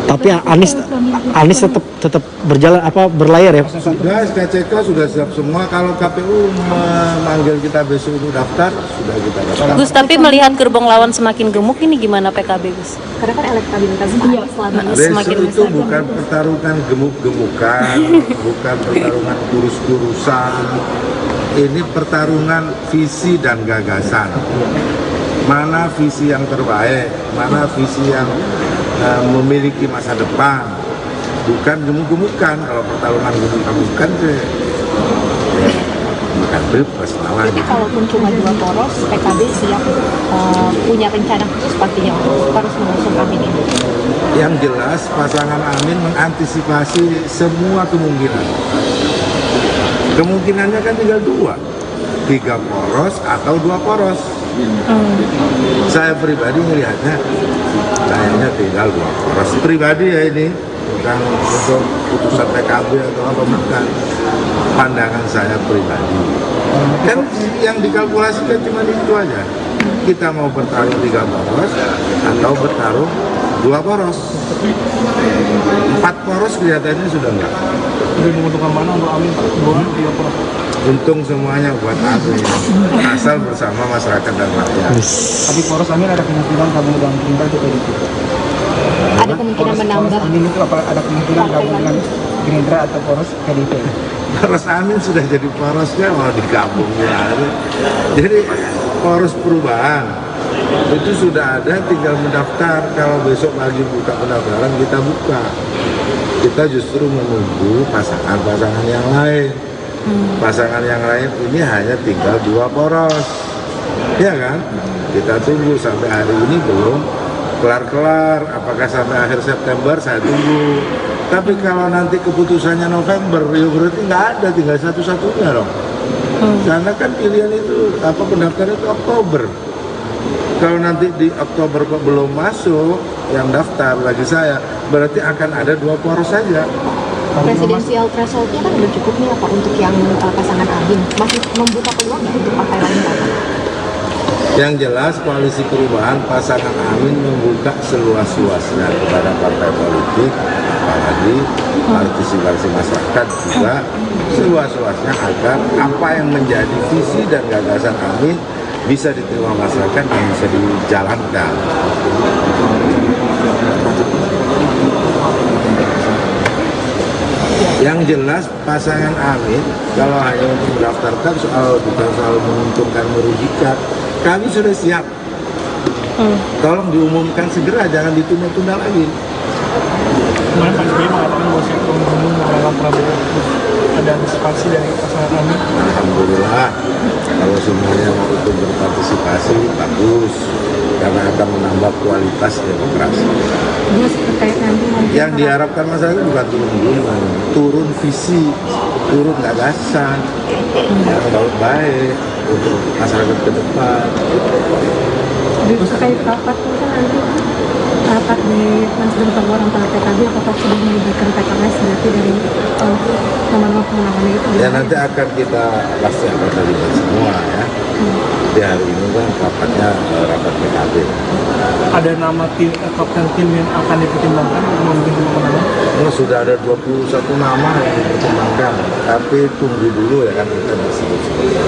Tapi Anies tetap berlayar ya? Sudah, SKCK sudah siap semua. Kalau KPU memanggil kita besok untuk daftar, sudah kita daftar. Gus, tapi melihat gerbong lawan semakin gemuk ini gimana PKB Gus? Karena kan elektabilitas Pak Anies selama ini Besok semakin itu besar. bukan pertarungan gemuk-gemukan, bukan pertarungan kurus-kurusan. Ini pertarungan visi dan gagasan. Mana visi yang terbaik, mana visi yang memiliki masa depan, bukan gemuk-gemukan. Kalau pertarungan gemuk-gemukan bukan pilpres lawan. Jadi kalaupun cuma 2 poros, PKB siap punya rencana khusus pastinya untuk terus mengusung Amin ini. Yang jelas pasangan Amin mengantisipasi semua kemungkinan. Kemungkinannya kan tinggal 2, 3 poros atau 2 poros. Saya pribadi melihatnya kayaknya tinggal 2 poros. Pribadi ya ini, bukan untuk putusan PKB atau apa, bukan. Pandangan saya pribadi. Dan yang dikalkulasikan cuma itu aja. Kita mau bertarung 3 poros atau bertarung 2 poros. 4 poros kelihatannya sudah enggak. Lebih menguntungkan mana untuk Amin? 2 poros. Untung semuanya buat Amin, asal bersama masyarakat dan rakyat. Tapi poros Amin ada kemungkinan gabung dengan Gerindra itu PDIP. Ada kemungkinan menambah Amin itu ada kemungkinan gabung dengan Gerindra atau poros PDIP. Poros Amin sudah jadi porosnya, mau digabung ya. Jadi poros perubahan itu sudah ada, tinggal mendaftar. Kalau besok lagi buka pendaftaran, kita buka. Kita justru menunggu pasangan-pasangan yang lain. Pasangan yang lain ini hanya tinggal 2 poros, ya kan? Kita tunggu sampai hari ini belum kelar-kelar. Apakah sampai akhir September, saya tunggu. Tapi kalau nanti keputusannya November, ya berarti nggak ada, tinggal satu-satunya dong. Karena kan pilihan itu pendaftaran itu Oktober. Kalau nanti di Oktober kok belum masuk yang daftar bagi saya, berarti akan ada 2 poros saja. presidensial threshold-nya kan udah cukup nih apa untuk yang pasangan Amin, masih membuka peluang nggak untuk partai lain Pak? Yang jelas koalisi perubahan pasangan Amin membuka seluas-luasnya kepada partai politik, apalagi partisipasi masyarakat juga seluas-luasnya agar apa yang menjadi visi dan gagasan Amin bisa diterima masyarakat dan bisa dijalankan. Yang jelas pasangan Amin kalau hanya untuk mendaftarkan bukan soal menguntungkan merugikan, kami sudah siap. Tolong diumumkan segera, jangan ditunda-tunda lagi. Kemarin Pak SBY mengatakan bahwa siap bergabung dengan Prabowo. ada antisipasi dari pasangan kami? Alhamdulillah, kalau semuanya mau ikut berpartisipasi bagus, karena akan menambah kualitas demokrasi. Gus, terkait nanti mungkin Yang diharapkan masyarakat bukan turun gunung, turun visi, turun gagasan yang baik untuk masyarakat ke depan. terkait rapat itu kan nanti rapat di Nasdem Tawar antara PKB, apakah sudah melibatkan PKS berarti dari nomor pemenangannya itu? Ya nanti akan kita pasti akan terlibat semua ya. Di hari ini kan rapatnya rapat PKB. Ada nama kapten tim yang akan dipertimbangkan untuk memimpin pemenangan? Ini sudah ada 21 nama yang dipertimbangkan, tapi tunggu dulu ya kan kita disebut.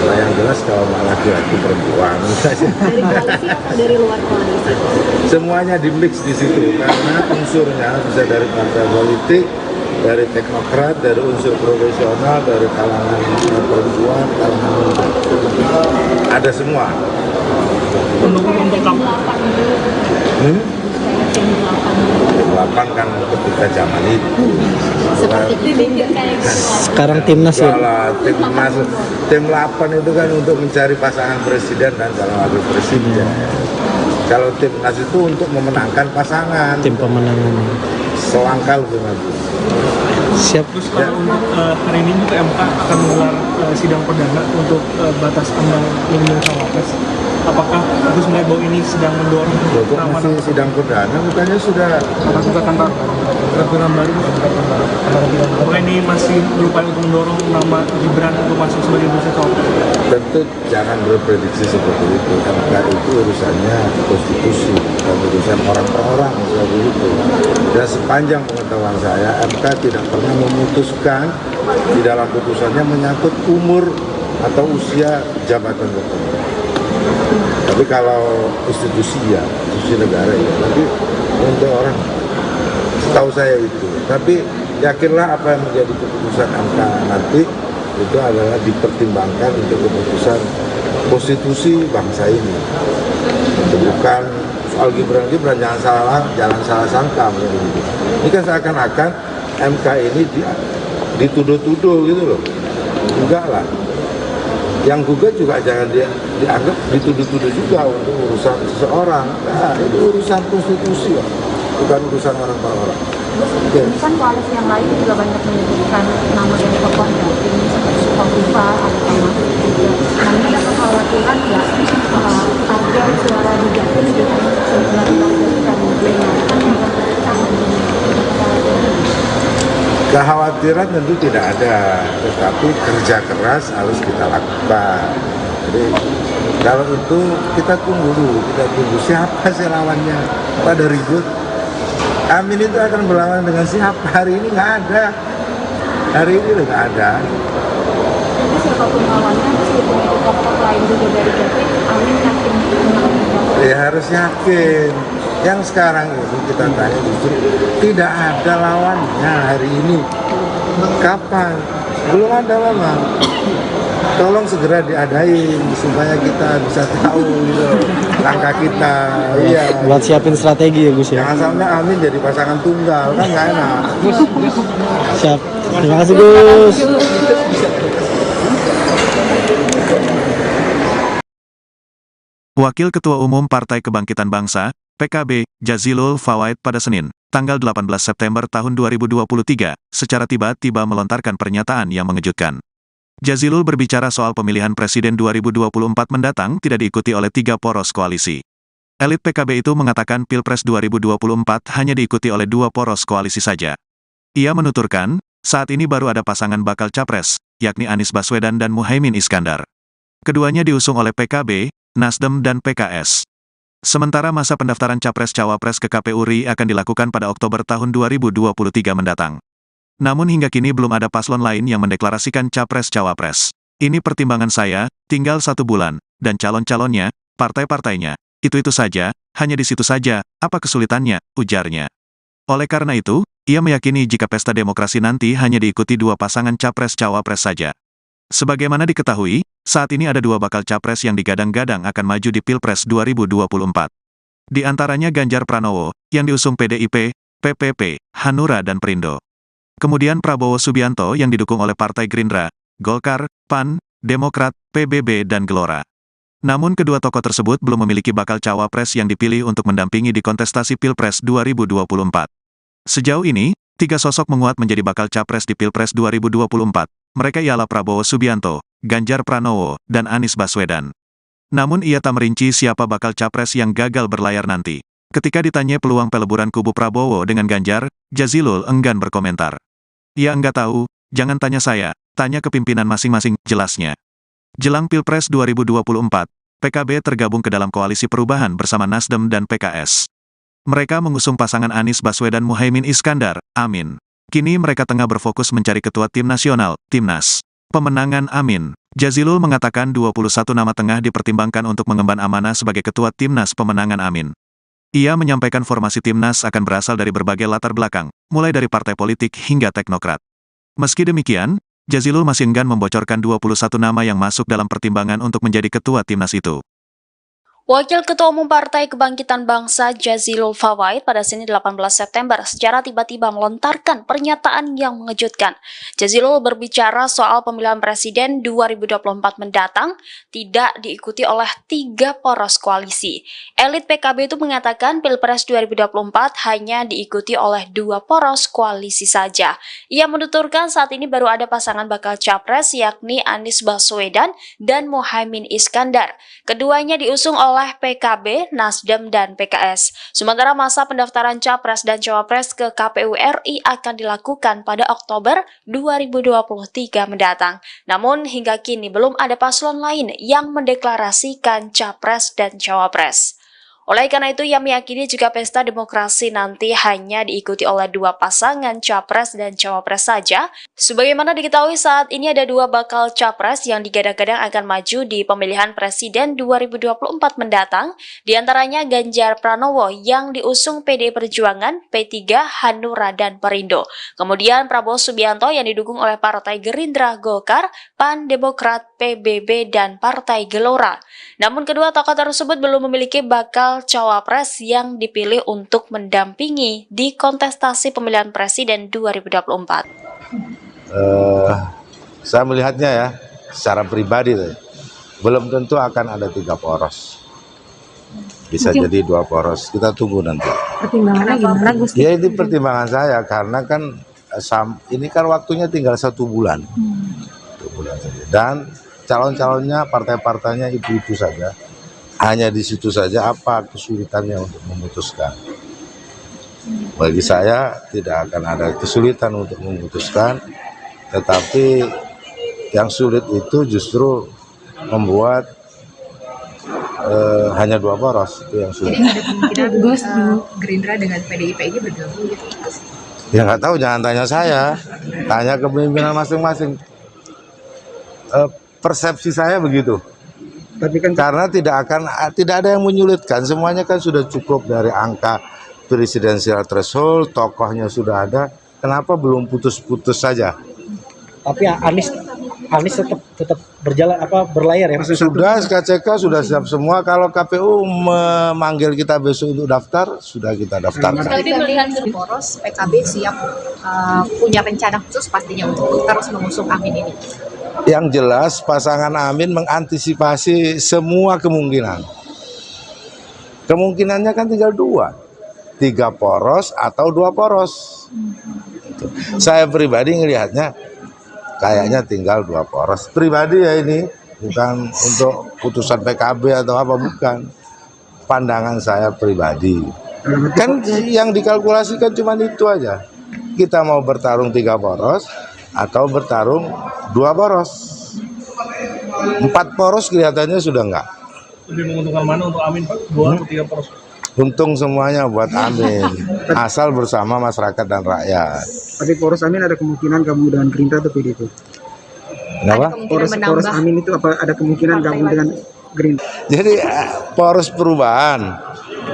Nah yang jelas kalau laki-laki perempuan Dari koalisi atau dari luar koalisi? semuanya di mix di situ karena unsurnya bisa dari partai politik, dari teknokrat, dari unsur profesional, dari kalangan perempuan, kalangan ada semua. Untuk kamu? Tim 8 kan ketika zaman itu. seperti tim kayak Sekarang timnas ya. Kalau tim 8 itu kan untuk mencari pasangan presiden dan calon wakil presiden. Kalau timnas itu untuk memenangkan pasangan. Tim pemenangan. Selangkah lebih maju. Siap. Terus kalau untuk hari ini juga MK akan menggelar sidang perdana untuk batas ambang minimum cawapres. Apakah Gus melihat bahwa ini sedang mendorong Kok nama masih sidang perdana, bukannya sudah peraturan baru? Apakah ini masih berupaya untuk mendorong nama Gibran untuk masuk sebagai bursa cawapres? tentu jangan berprediksi seperti itu. MK itu urusannya konstitusi, dan urusan orang per orang seperti itu. Dan sepanjang pengetahuan saya, MK tidak pernah memutuskan di dalam putusannya menyangkut umur atau usia jabatan tertentu. Tapi kalau institusi ya, institusi negara ya, tapi untuk orang, setahu saya itu. Tapi yakinlah apa yang menjadi keputusan MK nanti itu adalah dipertimbangkan untuk keputusan konstitusi bangsa ini. Itu bukan soal Gibran jangan salah sangka begitu. Ini kan seakan-akan MK ini dituduh-tuduh gitu loh. Enggak lah. Yang gugat juga jangan dianggap dituduh-tuduh juga untuk urusan seseorang. Nah, itu urusan konstitusi, bukan urusan orang per orang. Ini kan koalisi yang lain juga banyak menyebutkan nama dari tokoh Jatim seperti Sukoviva, ada nama juga. Nah ini ada kekhawatiran nggak target suara di Jatim di sebulan targetkan Kekhawatiran tentu tidak ada, tetapi kerja keras harus kita lakukan. Jadi kalau itu kita tunggu siapa sih lawannya. Pada ribut, Amin itu akan berlawan dengan siapa? Hari ini nggak ada. Hari ini nggak ada. Jadi siapapun lawannya, meskipun itu tokoh lain juga dari Jatim, Amin yakin menang. Ya harus yakin. Yang sekarang ini kita tanya justru tidak ada lawannya hari ini. Kapan? Belum ada memang. Tolong segera diadain supaya kita bisa tahu gitu, langkah kita. Iya. Buat siapin strategi ya Gus ya. Jangan sampai Amin jadi pasangan tunggal, kan nggak enak. Siap. Terima kasih Gus. Wakil Ketua Umum Partai Kebangkitan Bangsa, PKB, Jazilul Fawait pada Senin, tanggal 18 September tahun 2023, secara tiba-tiba melontarkan pernyataan yang mengejutkan. Jazilul berbicara soal pemilihan presiden 2024 mendatang tidak diikuti oleh 3 poros koalisi. Elit PKB itu mengatakan Pilpres 2024 hanya diikuti oleh 2 poros koalisi saja. Ia menuturkan, saat ini baru ada pasangan bakal capres, yakni Anies Baswedan dan Muhaimin Iskandar. Keduanya diusung oleh PKB, Nasdem dan PKS. Sementara masa pendaftaran Capres-Cawapres ke KPU RI akan dilakukan pada Oktober tahun 2023 mendatang. Namun hingga kini belum ada paslon lain yang mendeklarasikan Capres-Cawapres. Ini pertimbangan saya, tinggal 1 bulan, dan calon-calonnya, partai-partainya, itu saja, hanya di situ saja, apa kesulitannya, ujarnya. Oleh karena itu, ia meyakini jika pesta demokrasi nanti hanya diikuti 2 pasangan Capres-Cawapres saja. Sebagaimana diketahui, saat ini ada 2 bakal capres yang digadang-gadang akan maju di Pilpres 2024. Di antaranya Ganjar Pranowo, yang diusung PDIP, PPP, Hanura dan Perindo. Kemudian Prabowo Subianto yang didukung oleh Partai Gerindra, Golkar, PAN, Demokrat, PBB, dan Gelora. Namun kedua tokoh tersebut belum memiliki bakal cawapres yang dipilih untuk mendampingi di kontestasi Pilpres 2024. Sejauh ini, 3 sosok menguat menjadi bakal capres di Pilpres 2024. Mereka ialah Prabowo Subianto, Ganjar Pranowo, dan Anies Baswedan. Namun ia tak merinci siapa bakal capres yang gagal berlayar nanti. Ketika ditanya peluang peleburan kubu Prabowo dengan Ganjar, Jazilul enggan berkomentar. Ia enggak tahu, jangan tanya saya, tanya ke pimpinan masing-masing, jelasnya. Jelang Pilpres 2024, PKB tergabung ke dalam koalisi perubahan bersama Nasdem dan PKS. Mereka mengusung pasangan Anies Baswedan Muhaimin Iskandar, Amin. Kini mereka tengah berfokus mencari ketua tim nasional, Timnas. Pemenangan Amin. Jazilul mengatakan 21 nama tengah dipertimbangkan untuk mengemban amanah sebagai ketua Timnas pemenangan Amin. Ia menyampaikan formasi Timnas akan berasal dari berbagai latar belakang, mulai dari partai politik hingga teknokrat. Meski demikian, Jazilul masih enggan membocorkan 21 nama yang masuk dalam pertimbangan untuk menjadi ketua Timnas itu. Wakil Ketua Umum Partai Kebangkitan Bangsa Jazilul Fawait pada Senin 18 September secara tiba-tiba melontarkan pernyataan yang mengejutkan. Jazilul berbicara soal pemilihan presiden 2024 mendatang tidak diikuti oleh 3 poros koalisi. Elit PKB itu mengatakan Pilpres 2024 hanya diikuti oleh 2 poros koalisi saja. Ia menuturkan saat ini baru ada pasangan bakal capres yakni Anies Baswedan dan Muhaimin Iskandar. Keduanya diusung oleh PKB, Nasdem, dan PKS. Sementara masa pendaftaran Capres dan Cawapres ke KPU RI akan dilakukan pada Oktober 2023 mendatang. Namun hingga kini belum ada paslon lain yang mendeklarasikan Capres dan Cawapres. Oleh karena itu, ia meyakini jika pesta demokrasi nanti hanya diikuti oleh 2 pasangan Capres dan Cawapres saja. Sebagaimana diketahui saat ini ada 2 bakal Capres yang digadang-gadang akan maju di pemilihan Presiden 2024 mendatang, diantaranya Ganjar Pranowo yang diusung PDI Perjuangan, P3, Hanura, dan Perindo. Kemudian Prabowo Subianto yang didukung oleh Partai Gerindra, Golkar, PAN, Demokrat, PBB, dan Partai Gelora. Namun kedua tokoh tersebut belum memiliki bakal cawapres yang dipilih untuk mendampingi di kontestasi pemilihan presiden 2024. Saya melihatnya ya, secara pribadi belum tentu akan ada 3 poros. Bisa jadi 2 poros. Kita tunggu nanti. Pertimbangannya gimana, Gus? Ya ini pertimbangan saya karena kan ini kan waktunya tinggal 1 bulan. 1 bulan saja. Dan calon-calonnya partai-partainya itu saja. Hanya di situ saja apa kesulitannya untuk memutuskan. Bagi saya tidak akan ada kesulitan untuk memutuskan, tetapi yang sulit itu justru membuat hanya 2 poros, itu yang sulit. Jadi ada kemungkinan Gus Gerindra dengan PDIP ini bergabung gitu? Ya nggak tahu, jangan tanya saya, tanya ke pimpinan masing-masing. Persepsi saya begitu. Tapi kan Karena tidak ada yang menyulitkan, semuanya kan sudah cukup dari angka presidensial threshold, tokohnya sudah ada, kenapa belum putus-putus saja? Tapi Anies tetap berjalan berlayar ya. Sudah, SKCK sudah siap semua, kalau KPU memanggil kita besok untuk daftar, sudah kita daftarkan. Tapi melihat poros PKB siap punya rencana khusus pastinya untuk terus mengusung Amin ini. Yang jelas pasangan Amin mengantisipasi semua kemungkinan. Kemungkinannya kan tinggal 2, 3 poros atau 2 poros. Saya pribadi ngelihatnya kayaknya tinggal 2 poros. Pribadi ya ini, bukan untuk putusan PKB atau apa, bukan. Pandangan saya pribadi. Kan yang dikalkulasikan cuma itu aja. Kita mau bertarung 3 poros atau bertarung 2 poros. 4 poros kelihatannya sudah enggak. Lebih menguntungkan mana untuk Amin, Pak? 2 atau 3 poros? Untung semuanya buat Amin, asal bersama masyarakat dan rakyat. tapi poros Amin ada kemungkinan gabung dengan Gerindra atau PDIP? Kenapa? Poros Amin itu apa ada kemungkinan gabung dengan Gerindra? Jadi poros perubahan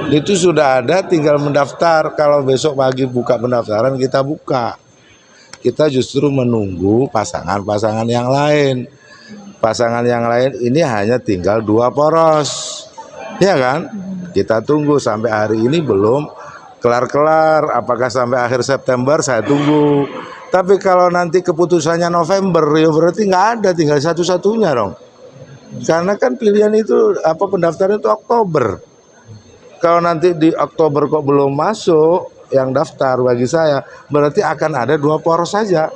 itu sudah ada, tinggal mendaftar. Kalau besok pagi buka pendaftaran, kita buka. Kita justru menunggu pasangan-pasangan yang lain. Pasangan yang lain ini hanya tinggal 2 poros, ya kan? Kita tunggu sampai hari ini belum kelar-kelar. Apakah sampai akhir September? Saya tunggu. Tapi kalau nanti keputusannya November, ya berarti nggak ada, tinggal satu-satunya dong. Karena kan pilihan itu pendaftaran itu Oktober. Kalau nanti di Oktober kok belum masuk yang daftar, bagi saya berarti akan ada 2 poros saja.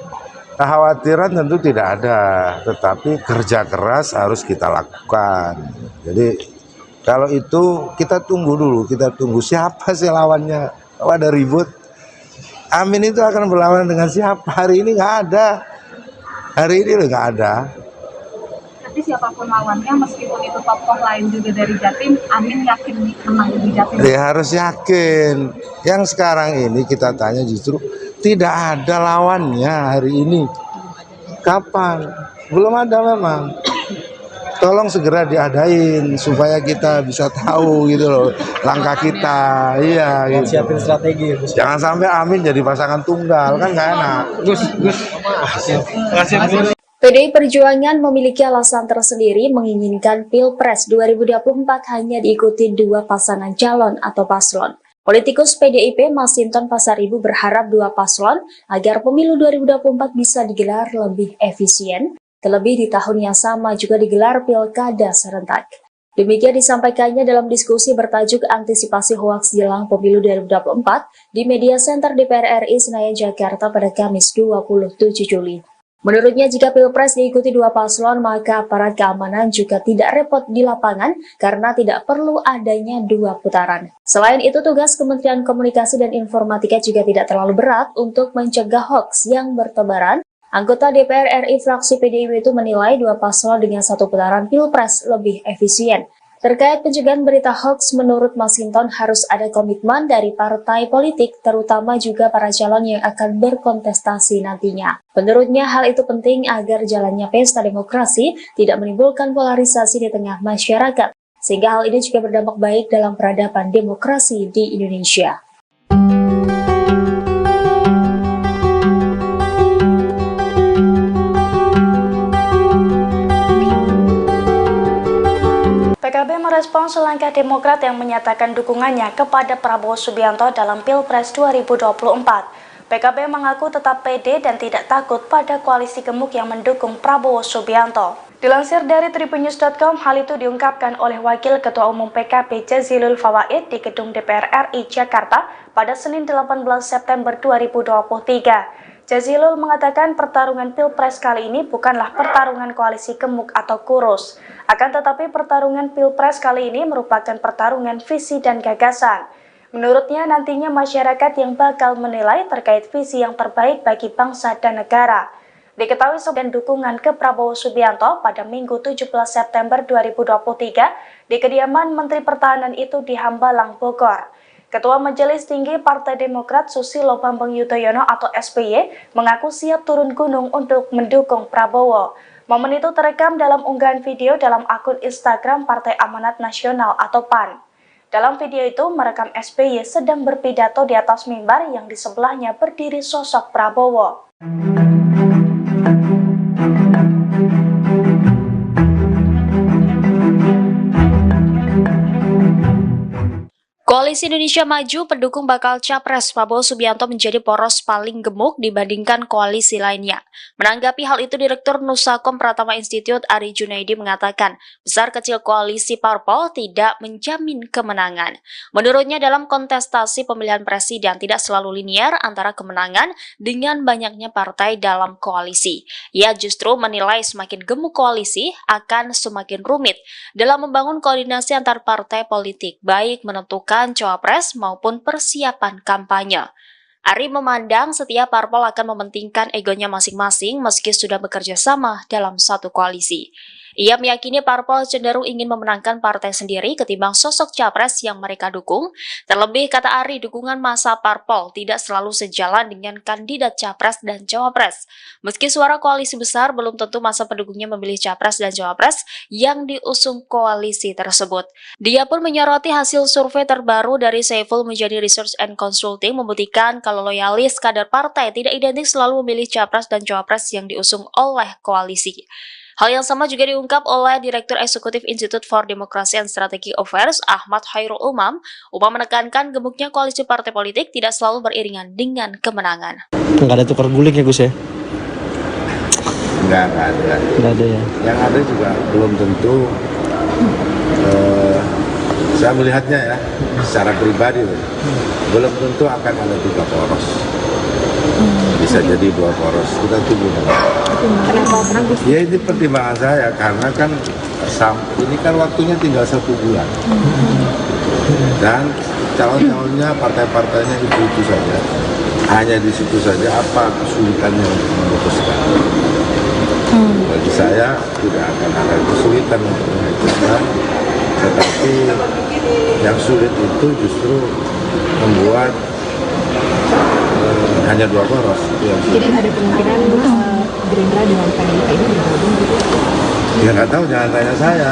Kekhawatiran tentu tidak ada, tetapi kerja keras harus kita lakukan. Jadi kalau itu kita tunggu dulu, kita tunggu siapa sih lawannya. Kalau ada ribut, Amin itu akan berlawan dengan siapa? Hari ini nggak ada. Hari ini nggak ada. Tapi siapapun lawannya, meskipun itu tokoh lain juga dari Jatim, Amin yakin menang di Jatim. Dia harus yakin. Yang sekarang ini kita tanya justru tidak ada lawannya hari ini. Kapan? Belum ada memang. Tolong segera diadain supaya kita bisa tahu gitu loh langkah kita. Iya gitu. Siapin strategi. Jangan sampai Amin jadi pasangan tunggal, kan nggak enak. PDI Perjuangan memiliki alasan tersendiri menginginkan Pilpres 2024 hanya diikuti 2 pasangan calon atau paslon. Politikus PDIP Masinton Pasaribu berharap 2 paslon agar pemilu 2024 bisa digelar lebih efisien, terlebih di tahun yang sama juga digelar pilkada serentak. Demikian disampaikannya dalam diskusi bertajuk antisipasi hoaks jelang pemilu 2024 di Media Center DPR RI Senayan Jakarta pada Kamis 27 Juli. Menurutnya, jika Pilpres diikuti 2 paslon, maka aparat keamanan juga tidak repot di lapangan karena tidak perlu adanya 2 putaran. Selain itu, tugas Kementerian Komunikasi dan Informatika juga tidak terlalu berat untuk mencegah hoaks yang bertebaran. Anggota DPR RI fraksi PDIP itu menilai 2 paslon dengan 1 putaran Pilpres lebih efisien. Terkait pencegahan berita hoaks, menurut Masinton harus ada komitmen dari partai politik, terutama juga para calon yang akan berkontestasi nantinya. Menurutnya hal itu penting agar jalannya pesta demokrasi tidak menimbulkan polarisasi di tengah masyarakat, sehingga hal ini juga berdampak baik dalam peradaban demokrasi di Indonesia. PKB merespons langkah Demokrat yang menyatakan dukungannya kepada Prabowo Subianto dalam Pilpres 2024. PKB mengaku tetap pede dan tidak takut pada koalisi gemuk yang mendukung Prabowo Subianto. Dilansir dari tribunnews.com, hal itu diungkapkan oleh Wakil Ketua Umum PKB Jazilul Fawaid di Gedung DPR RI Jakarta pada Senin 18 September 2023. Jazilul mengatakan pertarungan Pilpres kali ini bukanlah pertarungan koalisi gemuk atau kurus. Akan tetapi pertarungan Pilpres kali ini merupakan pertarungan visi dan gagasan. Menurutnya nantinya masyarakat yang bakal menilai terkait visi yang terbaik bagi bangsa dan negara. Diketahui sebagian dukungan ke Prabowo Subianto pada Minggu 17 September 2023 di kediaman Menteri Pertahanan itu di Hambalang, Bogor. Ketua Majelis Tinggi Partai Demokrat Susilo Bambang Yudhoyono atau SBY mengaku siap turun gunung untuk mendukung Prabowo. Momen itu terekam dalam unggahan video dalam akun Instagram Partai Amanat Nasional atau PAN. Dalam video itu merekam SBY sedang berpidato di atas mimbar yang di sebelahnya berdiri sosok Prabowo. Koalisi Indonesia Maju pendukung bakal Capres Prabowo Subianto menjadi poros paling gemuk dibandingkan koalisi lainnya. Menanggapi hal itu, Direktur Nusakom Pratama Institute Ari Junaidi mengatakan, besar kecil koalisi parpol tidak menjamin kemenangan. Menurutnya dalam kontestasi pemilihan presiden tidak selalu linear antara kemenangan dengan banyaknya partai dalam koalisi. Ia justru menilai semakin gemuk koalisi akan semakin rumit dalam membangun koordinasi antar partai politik, baik menentukan cawapres maupun persiapan kampanye. Ari memandang setiap parpol akan mementingkan egonya masing-masing meski sudah bekerja sama dalam satu koalisi. Ia meyakini parpol cenderung ingin memenangkan partai sendiri ketimbang sosok capres yang mereka dukung. Terlebih, kata Ari, dukungan massa parpol tidak selalu sejalan dengan kandidat capres dan cawapres. Meski suara koalisi besar, belum tentu massa pendukungnya memilih capres dan cawapres yang diusung koalisi tersebut. Dia pun menyoroti hasil survei terbaru dari Saiful Mujani Research and Consulting membuktikan kalau loyalis kader partai tidak identik selalu memilih capres dan cawapres yang diusung oleh koalisi. Hal yang sama juga diungkap oleh Direktur Eksekutif Institute for Democracy and Strategic Affairs, Ahmad Khairul Umam. Umam menekankan gemuknya koalisi partai politik tidak selalu beriringan dengan kemenangan. Nggak ada tukar guling ya Gus ya? Nggak ada. Nggak ada ya? Yang ada juga belum tentu, saya melihatnya ya, secara pribadi, belum tentu akan ada 3 poros. Bisa jadi 2 poros, kita tunggu. Ya ini pertimbangan saya, karena kan ini kan waktunya tinggal 1 bulan. Dan calon-calonnya, partai-partainya itu saja. Hanya di situ saja apa kesulitannya untuk memutuskan. Bagi saya tidak akan ada kesulitan untuk memutuskan, tetapi yang sulit itu justru membuat hanya 2 poros. Jadi ada kemungkinan Gerindra dengan PDIP ini bergabung gitu? Ya nggak tahu, jangan tanya saya,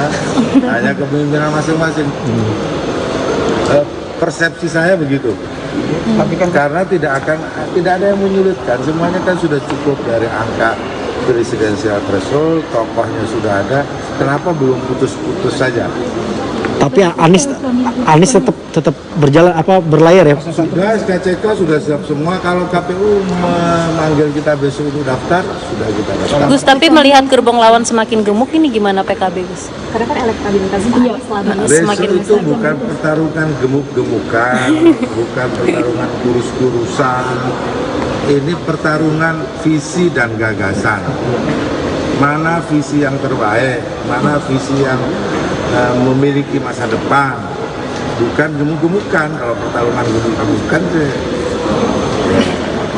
hanya kepemimpinan masing-masing. Persepsi saya begitu. Tapi kan karena tidak ada yang menyulitkan, semuanya kan sudah cukup dari angka presidensial threshold, tokohnya sudah ada, kenapa belum putus-putus saja? Tapi Anies tetap berjalan berlayar ya? Sudah, SKCK sudah siap semua. Kalau KPU memanggil kita besok untuk daftar, sudah kita daftar. Gus, tapi melihat gerbong lawan semakin gemuk ini gimana PKB Gus? Karena kan elektabilitas Pak selama ini Besok itu bukan pertarungan gemuk-gemukan, bukan pertarungan kurus-kurusan. Ini pertarungan visi dan gagasan. Mana visi yang terbaik, mana visi yang memiliki masa depan, bukan gemuk-gemukan. Kalau pertarungan gemuk-gemukan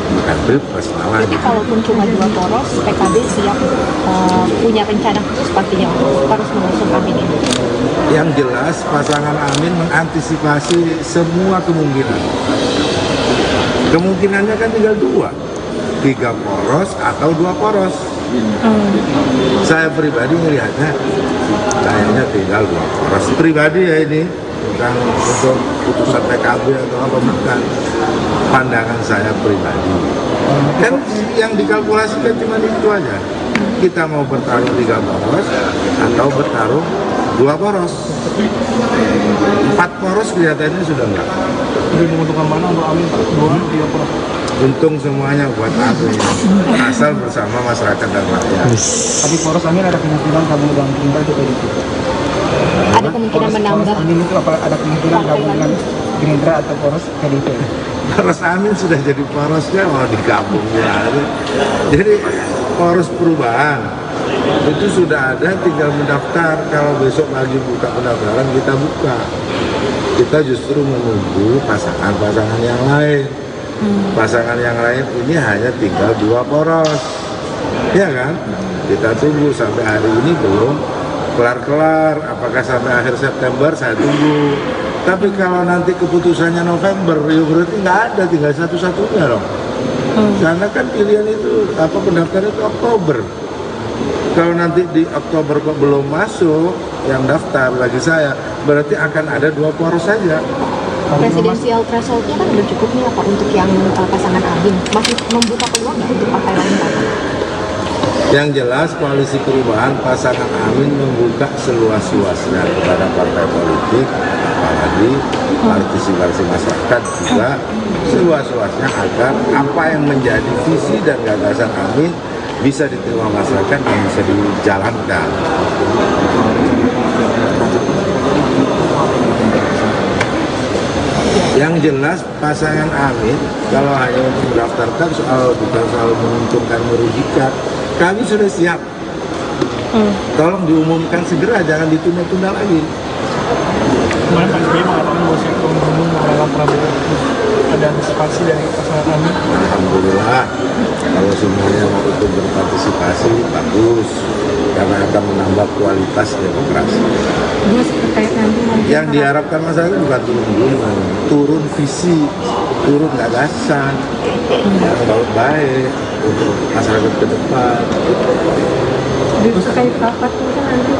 bukan pilpres lawan. Jadi kalaupun cuma 2 poros, PKB siap punya rencana khusus pastinya untuk harus mengusung Amin ini. Yang jelas pasangan Amin mengantisipasi semua kemungkinan. Kemungkinannya kan tinggal 2, 3 poros atau 2 poros. Saya pribadi melihatnya kayaknya tinggal 2 poros. Pribadi ya ini, bukan untuk putusan PKB atau apa, bukan. Pandangan saya pribadi. Kan yang dikalkulasikan cuma itu aja. Kita mau bertarung 3 poros atau bertarung 2 poros. 4 poros kelihatannya sudah enggak. Jadi menguntungkan mana untuk Amin? 2, 3 poros. Untung semuanya buat Amin, asal bersama masyarakat dan rakyat. Tapi poros Amin ada kemungkinan gabung dengan Gerindra itu PDIP. Ada kemungkinan menambah. Poros Amin itu ada kemungkinan gabung dengan Gerindra atau poros PDIP. Poros Amin sudah jadi porosnya, mau digabung ya. Jadi poros perubahan itu sudah ada, tinggal mendaftar. Kalau besok lagi buka pendaftaran, kita buka. Kita justru menunggu pasangan-pasangan yang lain. Pasangan yang lain ini hanya tinggal 2 poros, ya kan? Kita tunggu sampai hari ini belum kelar-kelar. Apakah sampai akhir September, saya tunggu. Tapi kalau nanti keputusannya November, ya berarti nggak ada, tinggal satu-satunya dong. Karena kan pilihan itu pendaftaran itu Oktober. Kalau nanti di Oktober kok belum masuk yang daftar bagi saya, berarti akan ada 2 poros saja. Presidensial threshold-nya kan udah cukup nih apa untuk yang pasangan Amin, masih membuka peluang nggak untuk partai lain Pak? Yang jelas koalisi perubahan pasangan Amin membuka seluas-luasnya kepada partai politik, apalagi partisipasi masyarakat juga seluas-luasnya agar apa yang menjadi visi dan gagasan Amin bisa diterima masyarakat dan bisa dijalankan. Yang jelas pasangan Amin kalau hanya untuk mendaftarkan bukan soal menguntungkan merugikan, kami sudah siap. Tolong diumumkan segera, jangan ditunda-tunda lagi. Kemarin Pak SBY mengatakan bahwa siap mengumum dalam Prabowo. Ada antisipasi dari pasangan Amin? Alhamdulillah, kalau semuanya mau ikut berpartisipasi bagus, karena akan menambah kualitas demokrasi. Yang diharapkan masyarakat bukan turun visi, turun gagasan yang baik untuk masyarakat ke depan. Terkait rapat itu kan nanti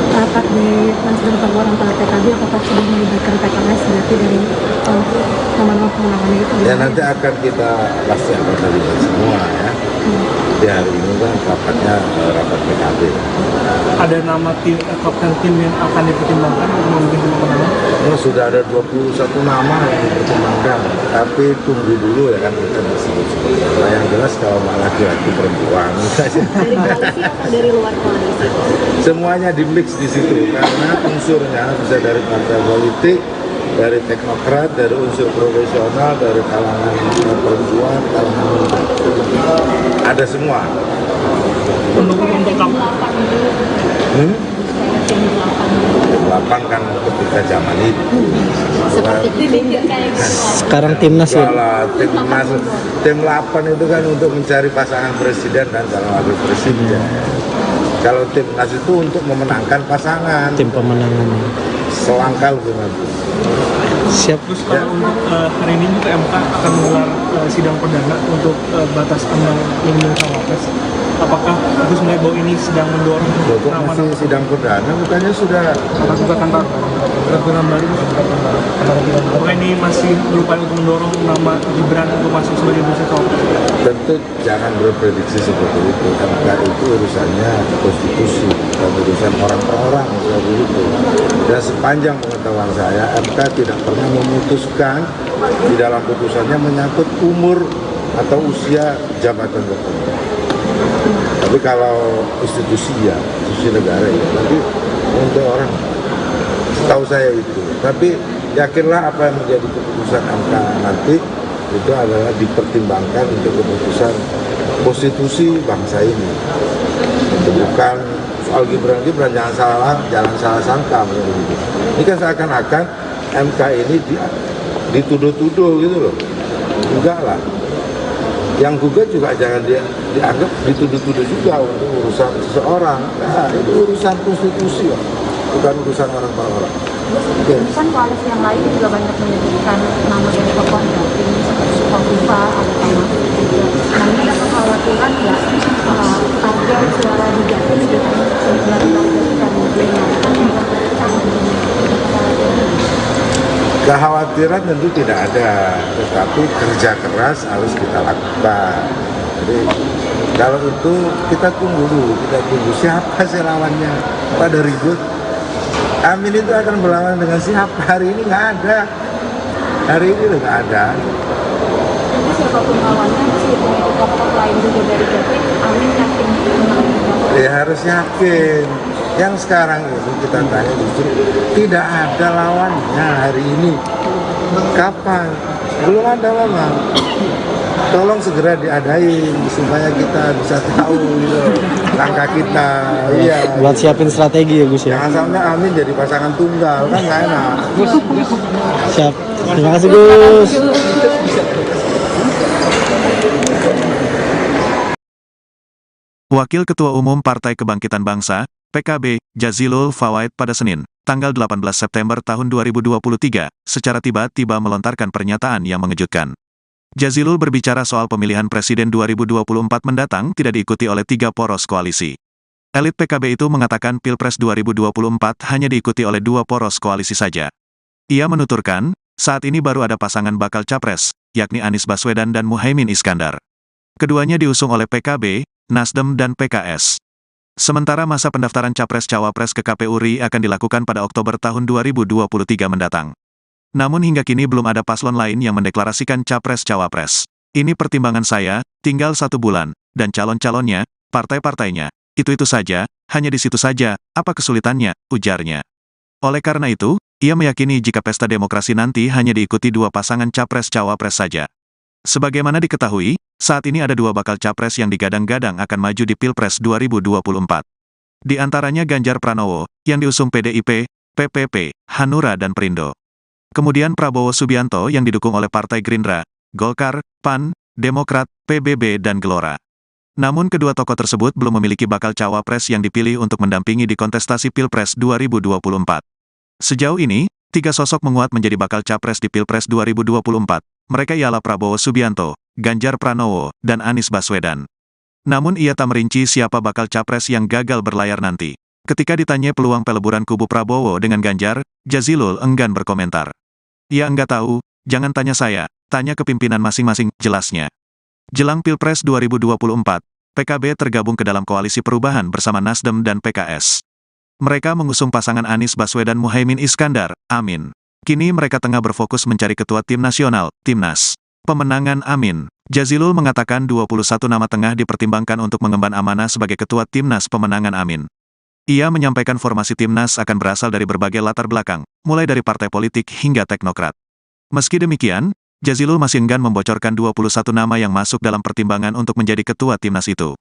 rapat di Nasdem Tagor antara PKB, apakah sudah melibatkan PKS berarti dari nomor pemenangan itu? Ya nanti akan kita pasti akan terlibat semua ya. Jadi hari ini kan rapatnya rapat PKB. Ada nama kapten tim yang akan dipertimbangkan untuk memimpin tim pemenangan? Sudah ada 21 nama yang dipertimbangkan, tapi tunggu dulu ya kan kita disebut-sebut. Nah, yang jelas kalau laki-laki perempuan Dari koalisi atau dari luar koalisi? semuanya di mix di situ karena unsurnya bisa dari partai politik, dari teknokrat, dari unsur profesional, dari kalangan perempuan, kalangan muda. Ada semua. Untuk kamu? Tim 8 kan ketika zaman itu. Sekarang timnas ya. Kalau tim 8 itu kan untuk mencari pasangan presiden dan calon wakil presiden. Kalau timnas itu untuk memenangkan pasangan. Tim pemenangan. Selangkah lebih maju. Siap. Terus kalau untuk hari ini juga MK akan menggelar sidang perdana untuk batas ambang minimum cawapres. Apakah Gus melihat bahwa ini sedang mendorong Kok masih sidang perdana, bukannya sudah gugatan baru? Apakah ini masih berupaya untuk mendorong nama Gibran untuk masuk sebagai bursa cawapres? tentu jangan berprediksi seperti itu. MK itu urusannya konstitusi dan urusan orang per orang seperti itu. Dan sepanjang pengetahuan saya, MK tidak pernah memutuskan di dalam putusannya menyangkut umur atau usia jabatan tertentu. Tapi kalau institusi ya, institusi negara ya, tapi untuk orang, setahu saya itu. Tapi yakinlah apa yang menjadi keputusan MK nanti itu adalah dipertimbangkan untuk keputusan konstitusi bangsa ini. Itu bukan soal Gibran jangan salah sangka begitu. Ini kan seakan-akan MK ini dituduh-tuduh gitu loh. Enggak lah. Yang gugat juga jangan dianggap dituduh-tuduh juga untuk urusan seseorang. Nah, itu urusan konstitusi ya, bukan urusan orang per orang. Kan koalisi yang lain juga banyak menyebutkan nama dari tokoh pendamping seperti Sukoviva, ada nama juga. Nah, ini ada kekhawatiran ya target suara di Jatim di 19 dan diingatkan untuk Kekhawatiran tentu tidak ada, tetapi kerja keras harus kita lakukan. Jadi kalau itu kita tunggu dulu, kita tunggu siapa sih lawannya. Pada ribut, Amin itu akan berlawan dengan siapa? Hari ini nggak ada. Hari ini udah nggak ada. Jadi siapapun lawannya, meskipun itu tokoh lain juga dari Jatim, Amin yakin menang. Ya harus yakin. Yang sekarang ini kita tanya justru tidak ada lawannya hari ini. Kapan? Belum ada memang. Tolong segera diadain supaya kita bisa tahu gitu, langkah kita. Iya. Buat siapin strategi ya Gus ya. Jangan sampai Amin jadi pasangan tunggal kan nggak enak. Siap. Terima kasih Gus. Wakil Ketua Umum Partai Kebangkitan Bangsa, PKB, Jazilul Fawait pada Senin, tanggal 18 September tahun 2023, secara tiba-tiba melontarkan pernyataan yang mengejutkan. Jazilul berbicara soal pemilihan presiden 2024 mendatang tidak diikuti oleh 3 poros koalisi. Elit PKB itu mengatakan Pilpres 2024 hanya diikuti oleh 2 poros koalisi saja. Ia menuturkan, saat ini baru ada pasangan bakal capres, yakni Anies Baswedan dan Muhaimin Iskandar. Keduanya diusung oleh PKB, Nasdem dan PKS. Sementara masa pendaftaran Capres-Cawapres ke KPU RI akan dilakukan pada Oktober tahun 2023 mendatang. Namun hingga kini belum ada paslon lain yang mendeklarasikan Capres-Cawapres. Ini pertimbangan saya, tinggal 1 bulan, dan calon-calonnya, partai-partainya, itu saja, hanya di situ saja, apa kesulitannya, ujarnya. Oleh karena itu, ia meyakini jika pesta demokrasi nanti hanya diikuti 2 pasangan Capres-Cawapres saja. Sebagaimana diketahui, saat ini ada 2 bakal capres yang digadang-gadang akan maju di Pilpres 2024. Di antaranya Ganjar Pranowo, yang diusung PDIP, PPP, Hanura dan Perindo. Kemudian Prabowo Subianto yang didukung oleh Partai Gerindra, Golkar, PAN, Demokrat, PBB dan Gelora. Namun kedua tokoh tersebut belum memiliki bakal cawapres yang dipilih untuk mendampingi di kontestasi Pilpres 2024. Sejauh ini, 3 sosok menguat menjadi bakal capres di Pilpres 2024. Mereka ialah Prabowo Subianto, Ganjar Pranowo, dan Anies Baswedan. Namun ia tak merinci siapa bakal capres yang gagal berlayar nanti. Ketika ditanya peluang peleburan kubu Prabowo dengan Ganjar, Jazilul enggan berkomentar. Ia enggak tahu, jangan tanya saya, tanya ke pimpinan masing-masing, jelasnya. Jelang Pilpres 2024, PKB tergabung ke dalam koalisi perubahan bersama Nasdem dan PKS. Mereka mengusung pasangan Anies Baswedan Muhaimin Iskandar, Amin. Kini mereka tengah berfokus mencari ketua tim nasional, Timnas. Pemenangan Amin. Jazilul mengatakan 21 nama tengah dipertimbangkan untuk mengemban amanah sebagai ketua Timnas pemenangan Amin. Ia menyampaikan formasi Timnas akan berasal dari berbagai latar belakang, mulai dari partai politik hingga teknokrat. Meski demikian, Jazilul masih enggan membocorkan 21 nama yang masuk dalam pertimbangan untuk menjadi ketua Timnas itu.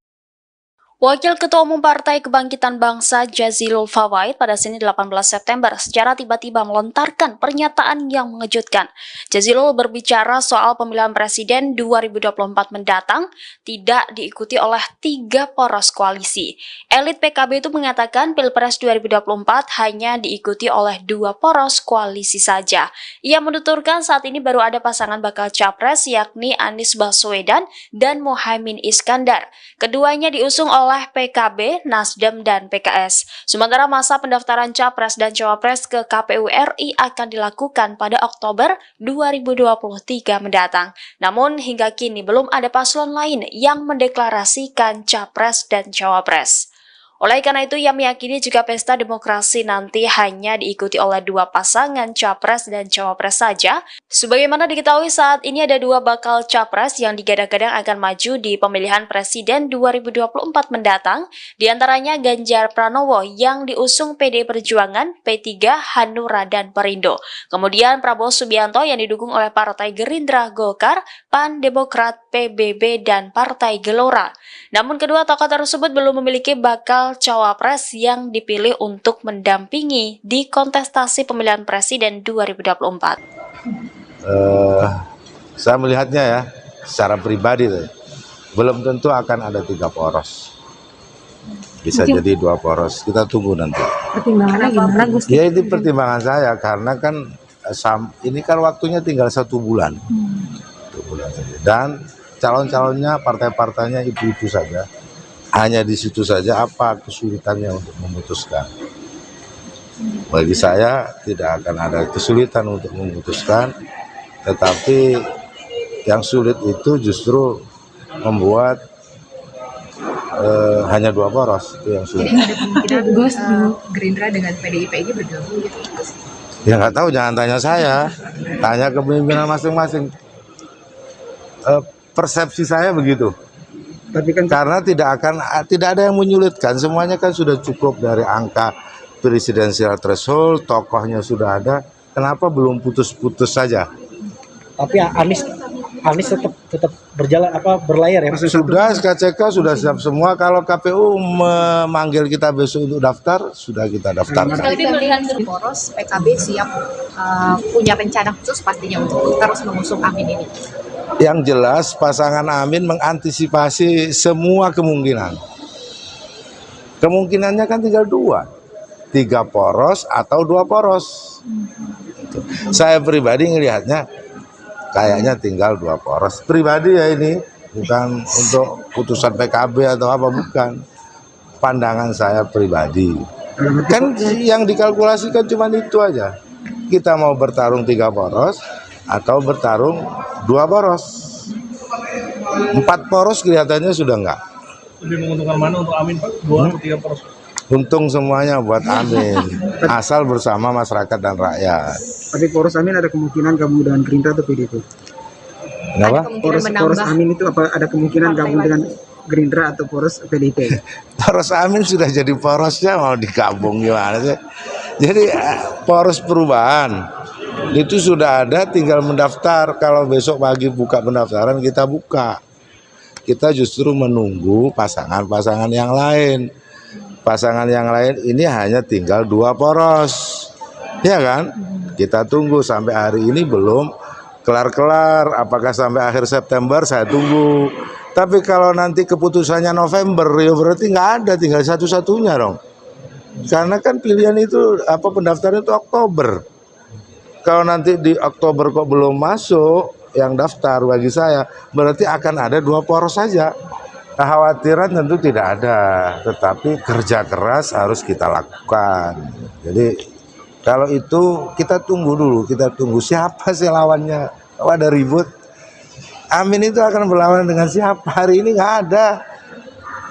Wakil Ketua Umum Partai Kebangkitan Bangsa Jazilul Fawait pada Senin 18 September secara tiba-tiba melontarkan pernyataan yang mengejutkan. Jazilul berbicara soal pemilihan presiden 2024 mendatang tidak diikuti oleh 3 poros koalisi. Elit PKB itu mengatakan Pilpres 2024 hanya diikuti oleh 2 poros koalisi saja. Ia menuturkan saat ini baru ada pasangan bakal capres yakni Anies Baswedan dan Muhaimin Iskandar. Keduanya diusung oleh PKB, Nasdem, dan PKS. Sementara masa pendaftaran Capres dan Cawapres ke KPU RI akan dilakukan pada Oktober 2023 mendatang. Namun hingga kini belum ada paslon lain yang mendeklarasikan Capres dan Cawapres. Oleh karena itu, ia meyakini jika pesta demokrasi nanti hanya diikuti oleh 2 pasangan Capres dan Cawapres saja, sebagaimana diketahui saat ini ada 2 bakal Capres yang digadang-gadang akan maju di pemilihan Presiden 2024 mendatang, diantaranya Ganjar Pranowo yang diusung PDI Perjuangan, P3, Hanura, dan Perindo. Kemudian Prabowo Subianto yang didukung oleh Partai Gerindra, Golkar, PAN, Demokrat, PBB, dan Partai Gelora. Namun kedua tokoh tersebut belum memiliki bakal cawapres yang dipilih untuk mendampingi di kontestasi pemilihan presiden 2024. Saya melihatnya ya, secara pribadi belum tentu akan ada 3 poros. Bisa jadi 2 poros. Kita tunggu nanti. Pertimbangannya gimana, Gus? Ya itu pertimbangan saya karena kan ini kan waktunya tinggal 1 bulan. 1 bulan saja. Dan calon-calonnya partai-partainya itu saja. Hanya di situ saja apa kesulitannya untuk memutuskan. Bagi saya tidak akan ada kesulitan untuk memutuskan, tetapi yang sulit itu justru membuat hanya 2 poros, itu yang sulit. Jadi ada kemungkinan Gerindra dengan PDIP ini bergabung gitu? Ya nggak tahu, jangan tanya saya, tanya ke pimpinan masing-masing. Persepsi saya begitu. Tapi kan Karena tidak ada yang menyulitkan, semuanya kan sudah cukup dari angka presidensial threshold, tokohnya sudah ada, kenapa belum putus-putus saja? Tapi Anies tetap berjalan berlayar ya. Sudah, SKCK sudah siap semua, kalau KPU memanggil kita besok untuk daftar, sudah kita daftarkan. Tapi melihat poros PKB siap punya rencana khusus pastinya untuk terus mengusung Amin ini. Yang jelas pasangan Amin mengantisipasi semua kemungkinan. Kemungkinannya kan tinggal 2, 3 poros atau 2 poros. Saya pribadi ngelihatnya kayaknya tinggal 2 poros. Pribadi ya ini, bukan untuk putusan PKB atau apa, bukan. Pandangan saya pribadi. Kan yang dikalkulasikan cuma itu aja. Kita mau bertarung 3 poros atau bertarung 2 poros. 4 poros kelihatannya sudah enggak. Lebih menguntungkan mana untuk Amin, Pak? 2 atau 3 poros? Untung semuanya buat Amin, asal bersama masyarakat dan rakyat. tapi poros Amin ada kemungkinan gabung dengan Gerindra atau PDIP? Kenapa? Poros Amin itu apa ada kemungkinan gabung dengan Gerindra atau poros PDIP? Poros Amin sudah jadi porosnya, mau digabung gimana sih? Jadi poros perubahan itu sudah ada, tinggal mendaftar. Kalau besok pagi buka pendaftaran, kita buka. Kita justru menunggu pasangan-pasangan yang lain. Pasangan yang lain ini hanya tinggal 2 poros, ya kan? Kita tunggu sampai hari ini belum kelar-kelar. Apakah sampai akhir September, saya tunggu. Tapi kalau nanti keputusannya November, ya berarti nggak ada, tinggal satu-satunya dong. Karena kan pilihan itu pendaftaran itu Oktober. Kalau nanti di Oktober kok belum masuk yang daftar, bagi saya berarti akan ada 2 poros saja. Kekhawatiran tentu tidak ada, tetapi kerja keras harus kita lakukan. Jadi kalau itu kita tunggu dulu, kita tunggu siapa sih lawannya. Kalau ada ribut, Amin itu akan berlawan dengan siapa? Hari ini nggak ada.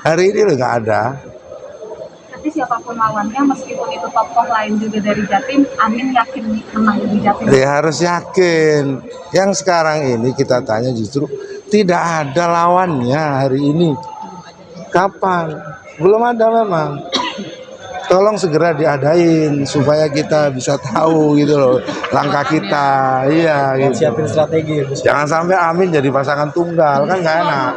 Hari ini loh nggak ada. Nanti siapapun lawannya, meskipun itu tokoh lain juga dari Jatim, Amin yakin menang di Jatim? Ya harus yakin. Yang sekarang ini kita tanya justru tidak ada lawannya hari ini. Kapan? Belum ada memang. Tolong segera diadain supaya kita bisa tahu gitu loh langkah kita. Iya gitu. Siapin strategi. Jangan sampai Amin jadi pasangan tunggal, kan nggak enak.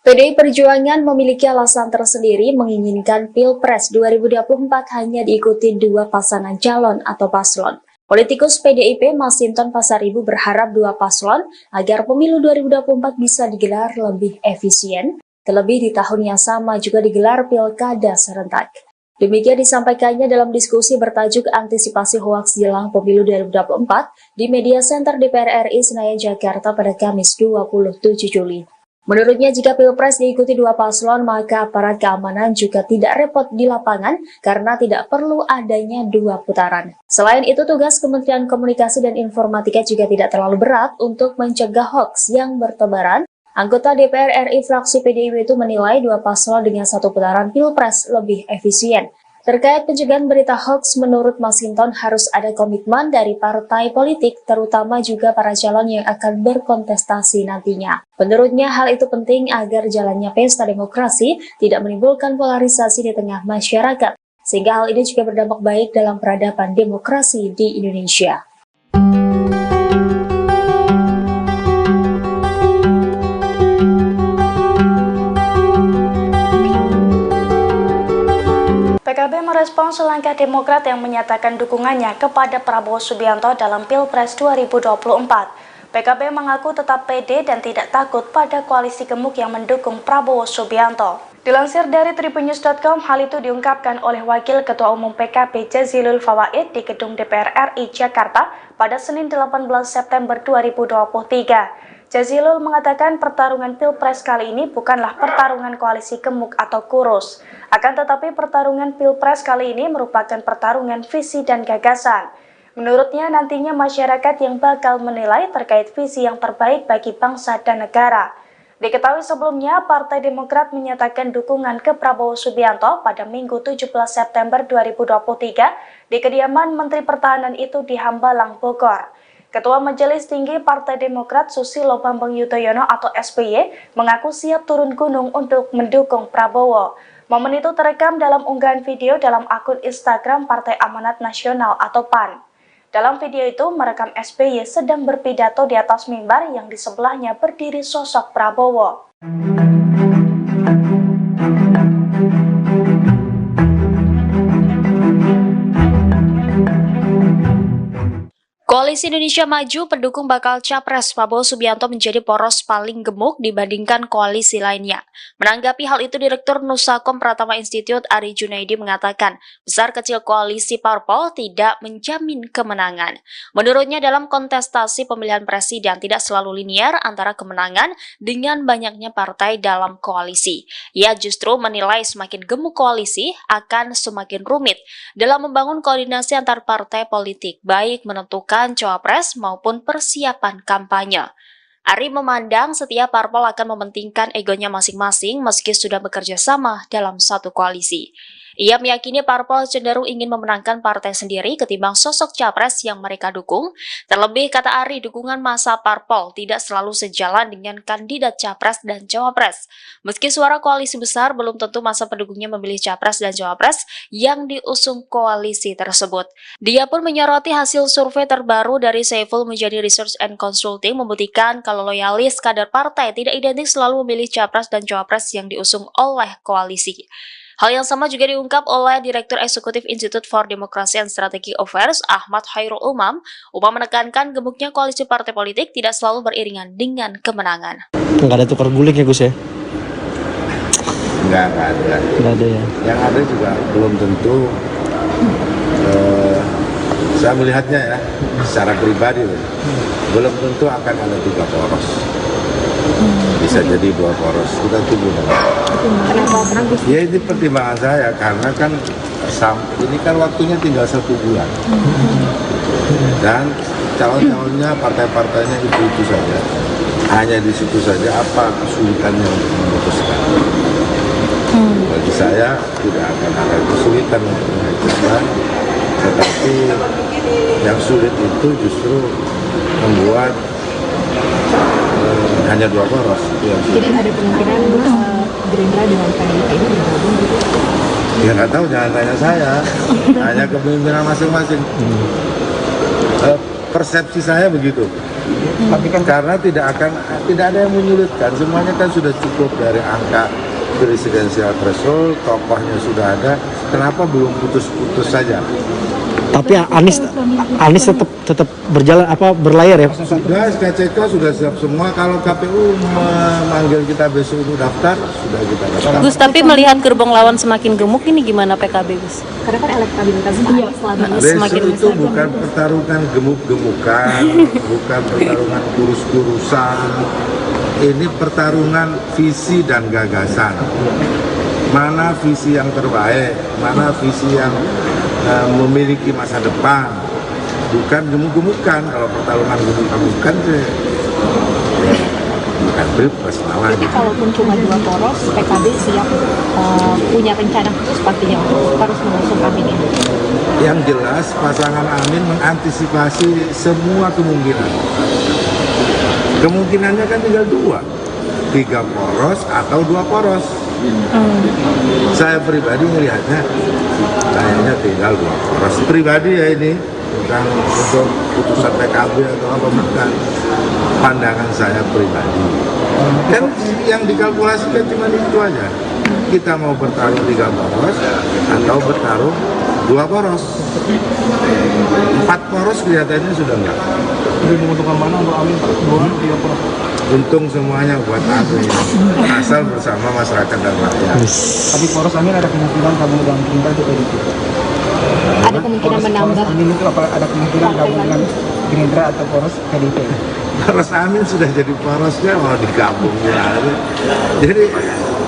PDI Perjuangan memiliki alasan tersendiri menginginkan Pilpres 2024 hanya diikuti dua pasangan calon atau paslon. Politikus PDIP Masinton Pasaribu berharap dua paslon agar pemilu 2024 bisa digelar lebih efisien. Terlebih di tahun yang sama juga digelar pilkada serentak. Demikian disampaikannya dalam diskusi bertajuk antisipasi hoaks jelang pemilu 2024 di Media Center DPR RI Senayan Jakarta pada Kamis 27 Juli. Menurutnya jika Pilpres diikuti dua paslon maka aparat keamanan juga tidak repot di lapangan karena tidak perlu adanya dua putaran. Selain itu tugas Kementerian Komunikasi dan Informatika juga tidak terlalu berat untuk mencegah hoaks yang bertebaran. Anggota DPR RI fraksi PDIP itu menilai dua paslon dengan satu putaran Pilpres lebih efisien. Terkait pencegahan berita hoaks, menurut Masinton harus ada komitmen dari partai politik, terutama juga para calon yang akan berkontestasi nantinya. Menurutnya hal itu penting agar jalannya pesta demokrasi tidak menimbulkan polarisasi di tengah masyarakat, sehingga hal ini juga berdampak baik dalam peradaban demokrasi di Indonesia. PKB merespons langkah Demokrat yang menyatakan dukungannya kepada Prabowo Subianto dalam Pilpres 2024. PKB mengaku tetap pede dan tidak takut pada koalisi gemuk yang mendukung Prabowo Subianto. Dilansir dari tribunnews.com, hal itu diungkapkan oleh Wakil Ketua Umum PKB Jazilul Fawaid di Gedung DPR RI Jakarta pada Senin 18 September 2023. Jazilul mengatakan pertarungan Pilpres kali ini bukanlah pertarungan koalisi gemuk atau kurus. Akan tetapi pertarungan Pilpres kali ini merupakan pertarungan visi dan gagasan. Menurutnya nantinya masyarakat yang bakal menilai terkait visi yang terbaik bagi bangsa dan negara. Diketahui sebelumnya, Partai Demokrat menyatakan dukungan ke Prabowo Subianto pada Minggu 17 September 2023 di kediaman Menteri Pertahanan itu di Hambalang, Bogor. Ketua Majelis Tinggi Partai Demokrat Susilo Bambang Yudhoyono atau SBY mengaku siap turun gunung untuk mendukung Prabowo. Momen itu terekam dalam unggahan video dalam akun Instagram Partai Amanat Nasional atau PAN. Dalam video itu merekam SBY sedang berpidato di atas mimbar yang di sebelahnya berdiri sosok Prabowo. Koalisi Indonesia Maju pendukung bakal Capres Prabowo Subianto menjadi poros paling gemuk dibandingkan koalisi lainnya. Menanggapi hal itu, Direktur Nusakom Pratama Institute Ari Junaidi mengatakan, besar kecil koalisi parpol tidak menjamin kemenangan. Menurutnya dalam kontestasi pemilihan presiden tidak selalu linear antara kemenangan dengan banyaknya partai dalam koalisi. Ia justru menilai semakin gemuk koalisi akan semakin rumit dalam membangun koordinasi antar partai politik, baik menentukan cawapres maupun persiapan kampanye. Ari memandang setiap parpol akan mementingkan egonya masing-masing meski sudah bekerja sama dalam satu koalisi. Ia meyakini parpol cenderung ingin memenangkan partai sendiri ketimbang sosok capres yang mereka dukung. Terlebih, kata Ari, dukungan massa parpol tidak selalu sejalan dengan kandidat capres dan cawapres. Meski suara koalisi besar, belum tentu massa pendukungnya memilih capres dan cawapres yang diusung koalisi tersebut. Dia pun menyoroti hasil survei terbaru dari Saiful Mujani Research and Consulting membuktikan kalau loyalis kader partai tidak identik selalu memilih capres dan cawapres yang diusung oleh koalisi. Hal yang sama juga diungkap oleh Direktur Eksekutif Institute for Democracy and Strategic Affairs Ahmad Khairul Umam. Umam menekankan gemuknya koalisi partai politik tidak selalu beriringan dengan kemenangan. Nggak ada tukar guling ya Gus ya? Nggak ada. Nggak ada ya? Yang ada juga belum tentu, saya melihatnya ya, secara pribadi, belum tentu akan ada 3 poros. Bisa jadi 2 poros, kita tunggu. Ya ini pertimbangan saya, karena kan ini kan waktunya tinggal 1 bulan. Dan calon-calonnya, partai-partainya itu saja. Hanya di situ saja apa kesulitannya untuk memutuskan. Bagi saya tidak akan ada kesulitan untuk memutuskan, tetapi yang sulit itu justru membuat hanya 2 poros. Jadi ada kemungkinan Gerindra dengan PDIP ini bergabung gitu? Ya nggak tahu, jangan tanya saya, hanya kepemimpinan masing-masing. Persepsi saya begitu. Tapi kan karena tidak ada yang menyulitkan, semuanya kan sudah cukup dari angka presidensial threshold, tokohnya sudah ada, kenapa belum putus-putus saja? Tapi Anies tetap berjalan berlayar ya. Sudah, SKCK sudah siap semua. Kalau KPU memanggil kita besok untuk daftar, sudah kita daftar. Gus, tapi melihat gerbong lawan semakin gemuk ini gimana PKB, Gus? Karena kan elektabilitas Pak Anies selama ini Besok itu bukan pertarungan gemuk-gemukan, bukan pertarungan kurus-kurusan. Ini pertarungan visi dan gagasan. Mana visi yang terbaik, mana visi yang memiliki masa depan, bukan gemuk-gemukan. Kalau pertarungan gemuk-gemukan sih bukan pilpres namanya. Jadi kalaupun cuma 2 poros, PKB siap punya rencana khusus pastinya untuk terus mengusung Amin ini. Yang jelas pasangan Amin mengantisipasi semua kemungkinan. Kemungkinannya kan tinggal 2, 3 poros atau 2 poros. Saya pribadi melihatnya kayaknya tinggal 2 poros. Pribadi ya ini, bukan untuk putusan PKB atau apa, bukan. Pandangan saya pribadi. Dan yang dikalkulasikan cuma itu aja. Kita mau bertarung 3 poros atau bertarung 2 poros. 4 poros kelihatannya sudah enggak. Lebih menguntungkan mana untuk Amin, Pak? 2, 3 poros? Untung semuanya buat Amin, asal bersama masyarakat dan rakyat. Tapi poros Amin ada kemungkinan gabung dengan Gerindra atau PDIP? Ada kemungkinan menambah. Amin itu ada kemungkinan gabung dengan Gerindra atau poros PDIP? Poros Amin sudah jadi porosnya, mau digabung ya. Jadi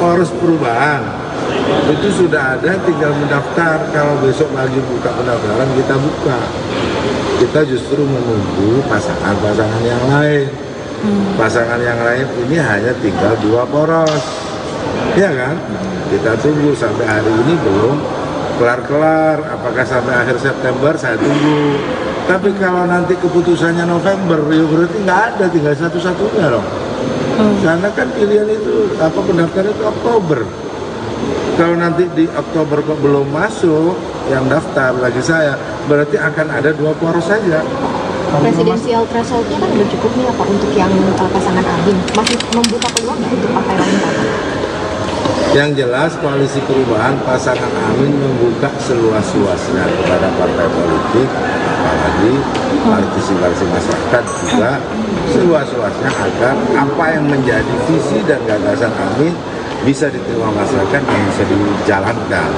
poros perubahan itu sudah ada, tinggal mendaftar. Kalau besok lagi buka pendaftaran, kita buka. Kita justru menunggu pasangan-pasangan yang lain. Pasangan yang lain ini hanya tinggal 2 poros, ya kan? Kita tunggu sampai hari ini belum kelar-kelar. Apakah sampai akhir September, saya tunggu. Tapi kalau nanti keputusannya November, ya berarti nggak ada, tinggal satu-satunya dong. Karena kan pilihan itu pendaftaran itu Oktober. Kalau nanti di Oktober kok belum masuk yang daftar bagi saya, berarti akan ada 2 poros saja. Presidensial threshold-nya kan udah cukup nih apa untuk yang pasangan Amin, masih membuka peluang nggak untuk partai lain Pak? Yang jelas koalisi perubahan pasangan Amin membuka seluas-luasnya kepada partai politik, apalagi partisipasi masyarakat juga seluas-luasnya agar apa yang menjadi visi dan gagasan Amin bisa diterima masyarakat dan bisa dijalankan.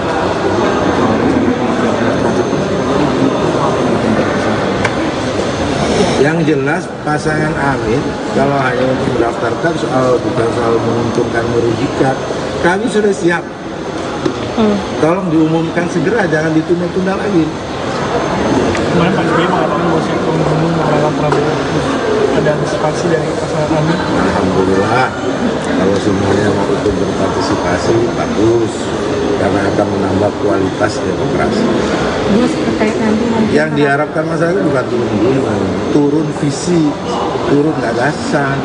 Yang jelas pasangan Amin kalau hanya untuk mendaftarkan bukan soal menguntungkan merugikan, kami sudah siap. Tolong diumumkan segera, jangan ditunda-tunda lagi. Kemarin Pak SBY mengatakan bahwa siap bergabung dengan Prabowo. Ada antisipasi dari pasangan Amin? Alhamdulillah, kalau semuanya mau ikut berpartisipasi bagus, karena akan menambah kualitas demokrasi. Yang diharapkan masyarakat bukan turun visi, turun gagasan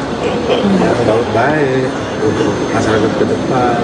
yang baik untuk masyarakat ke depan.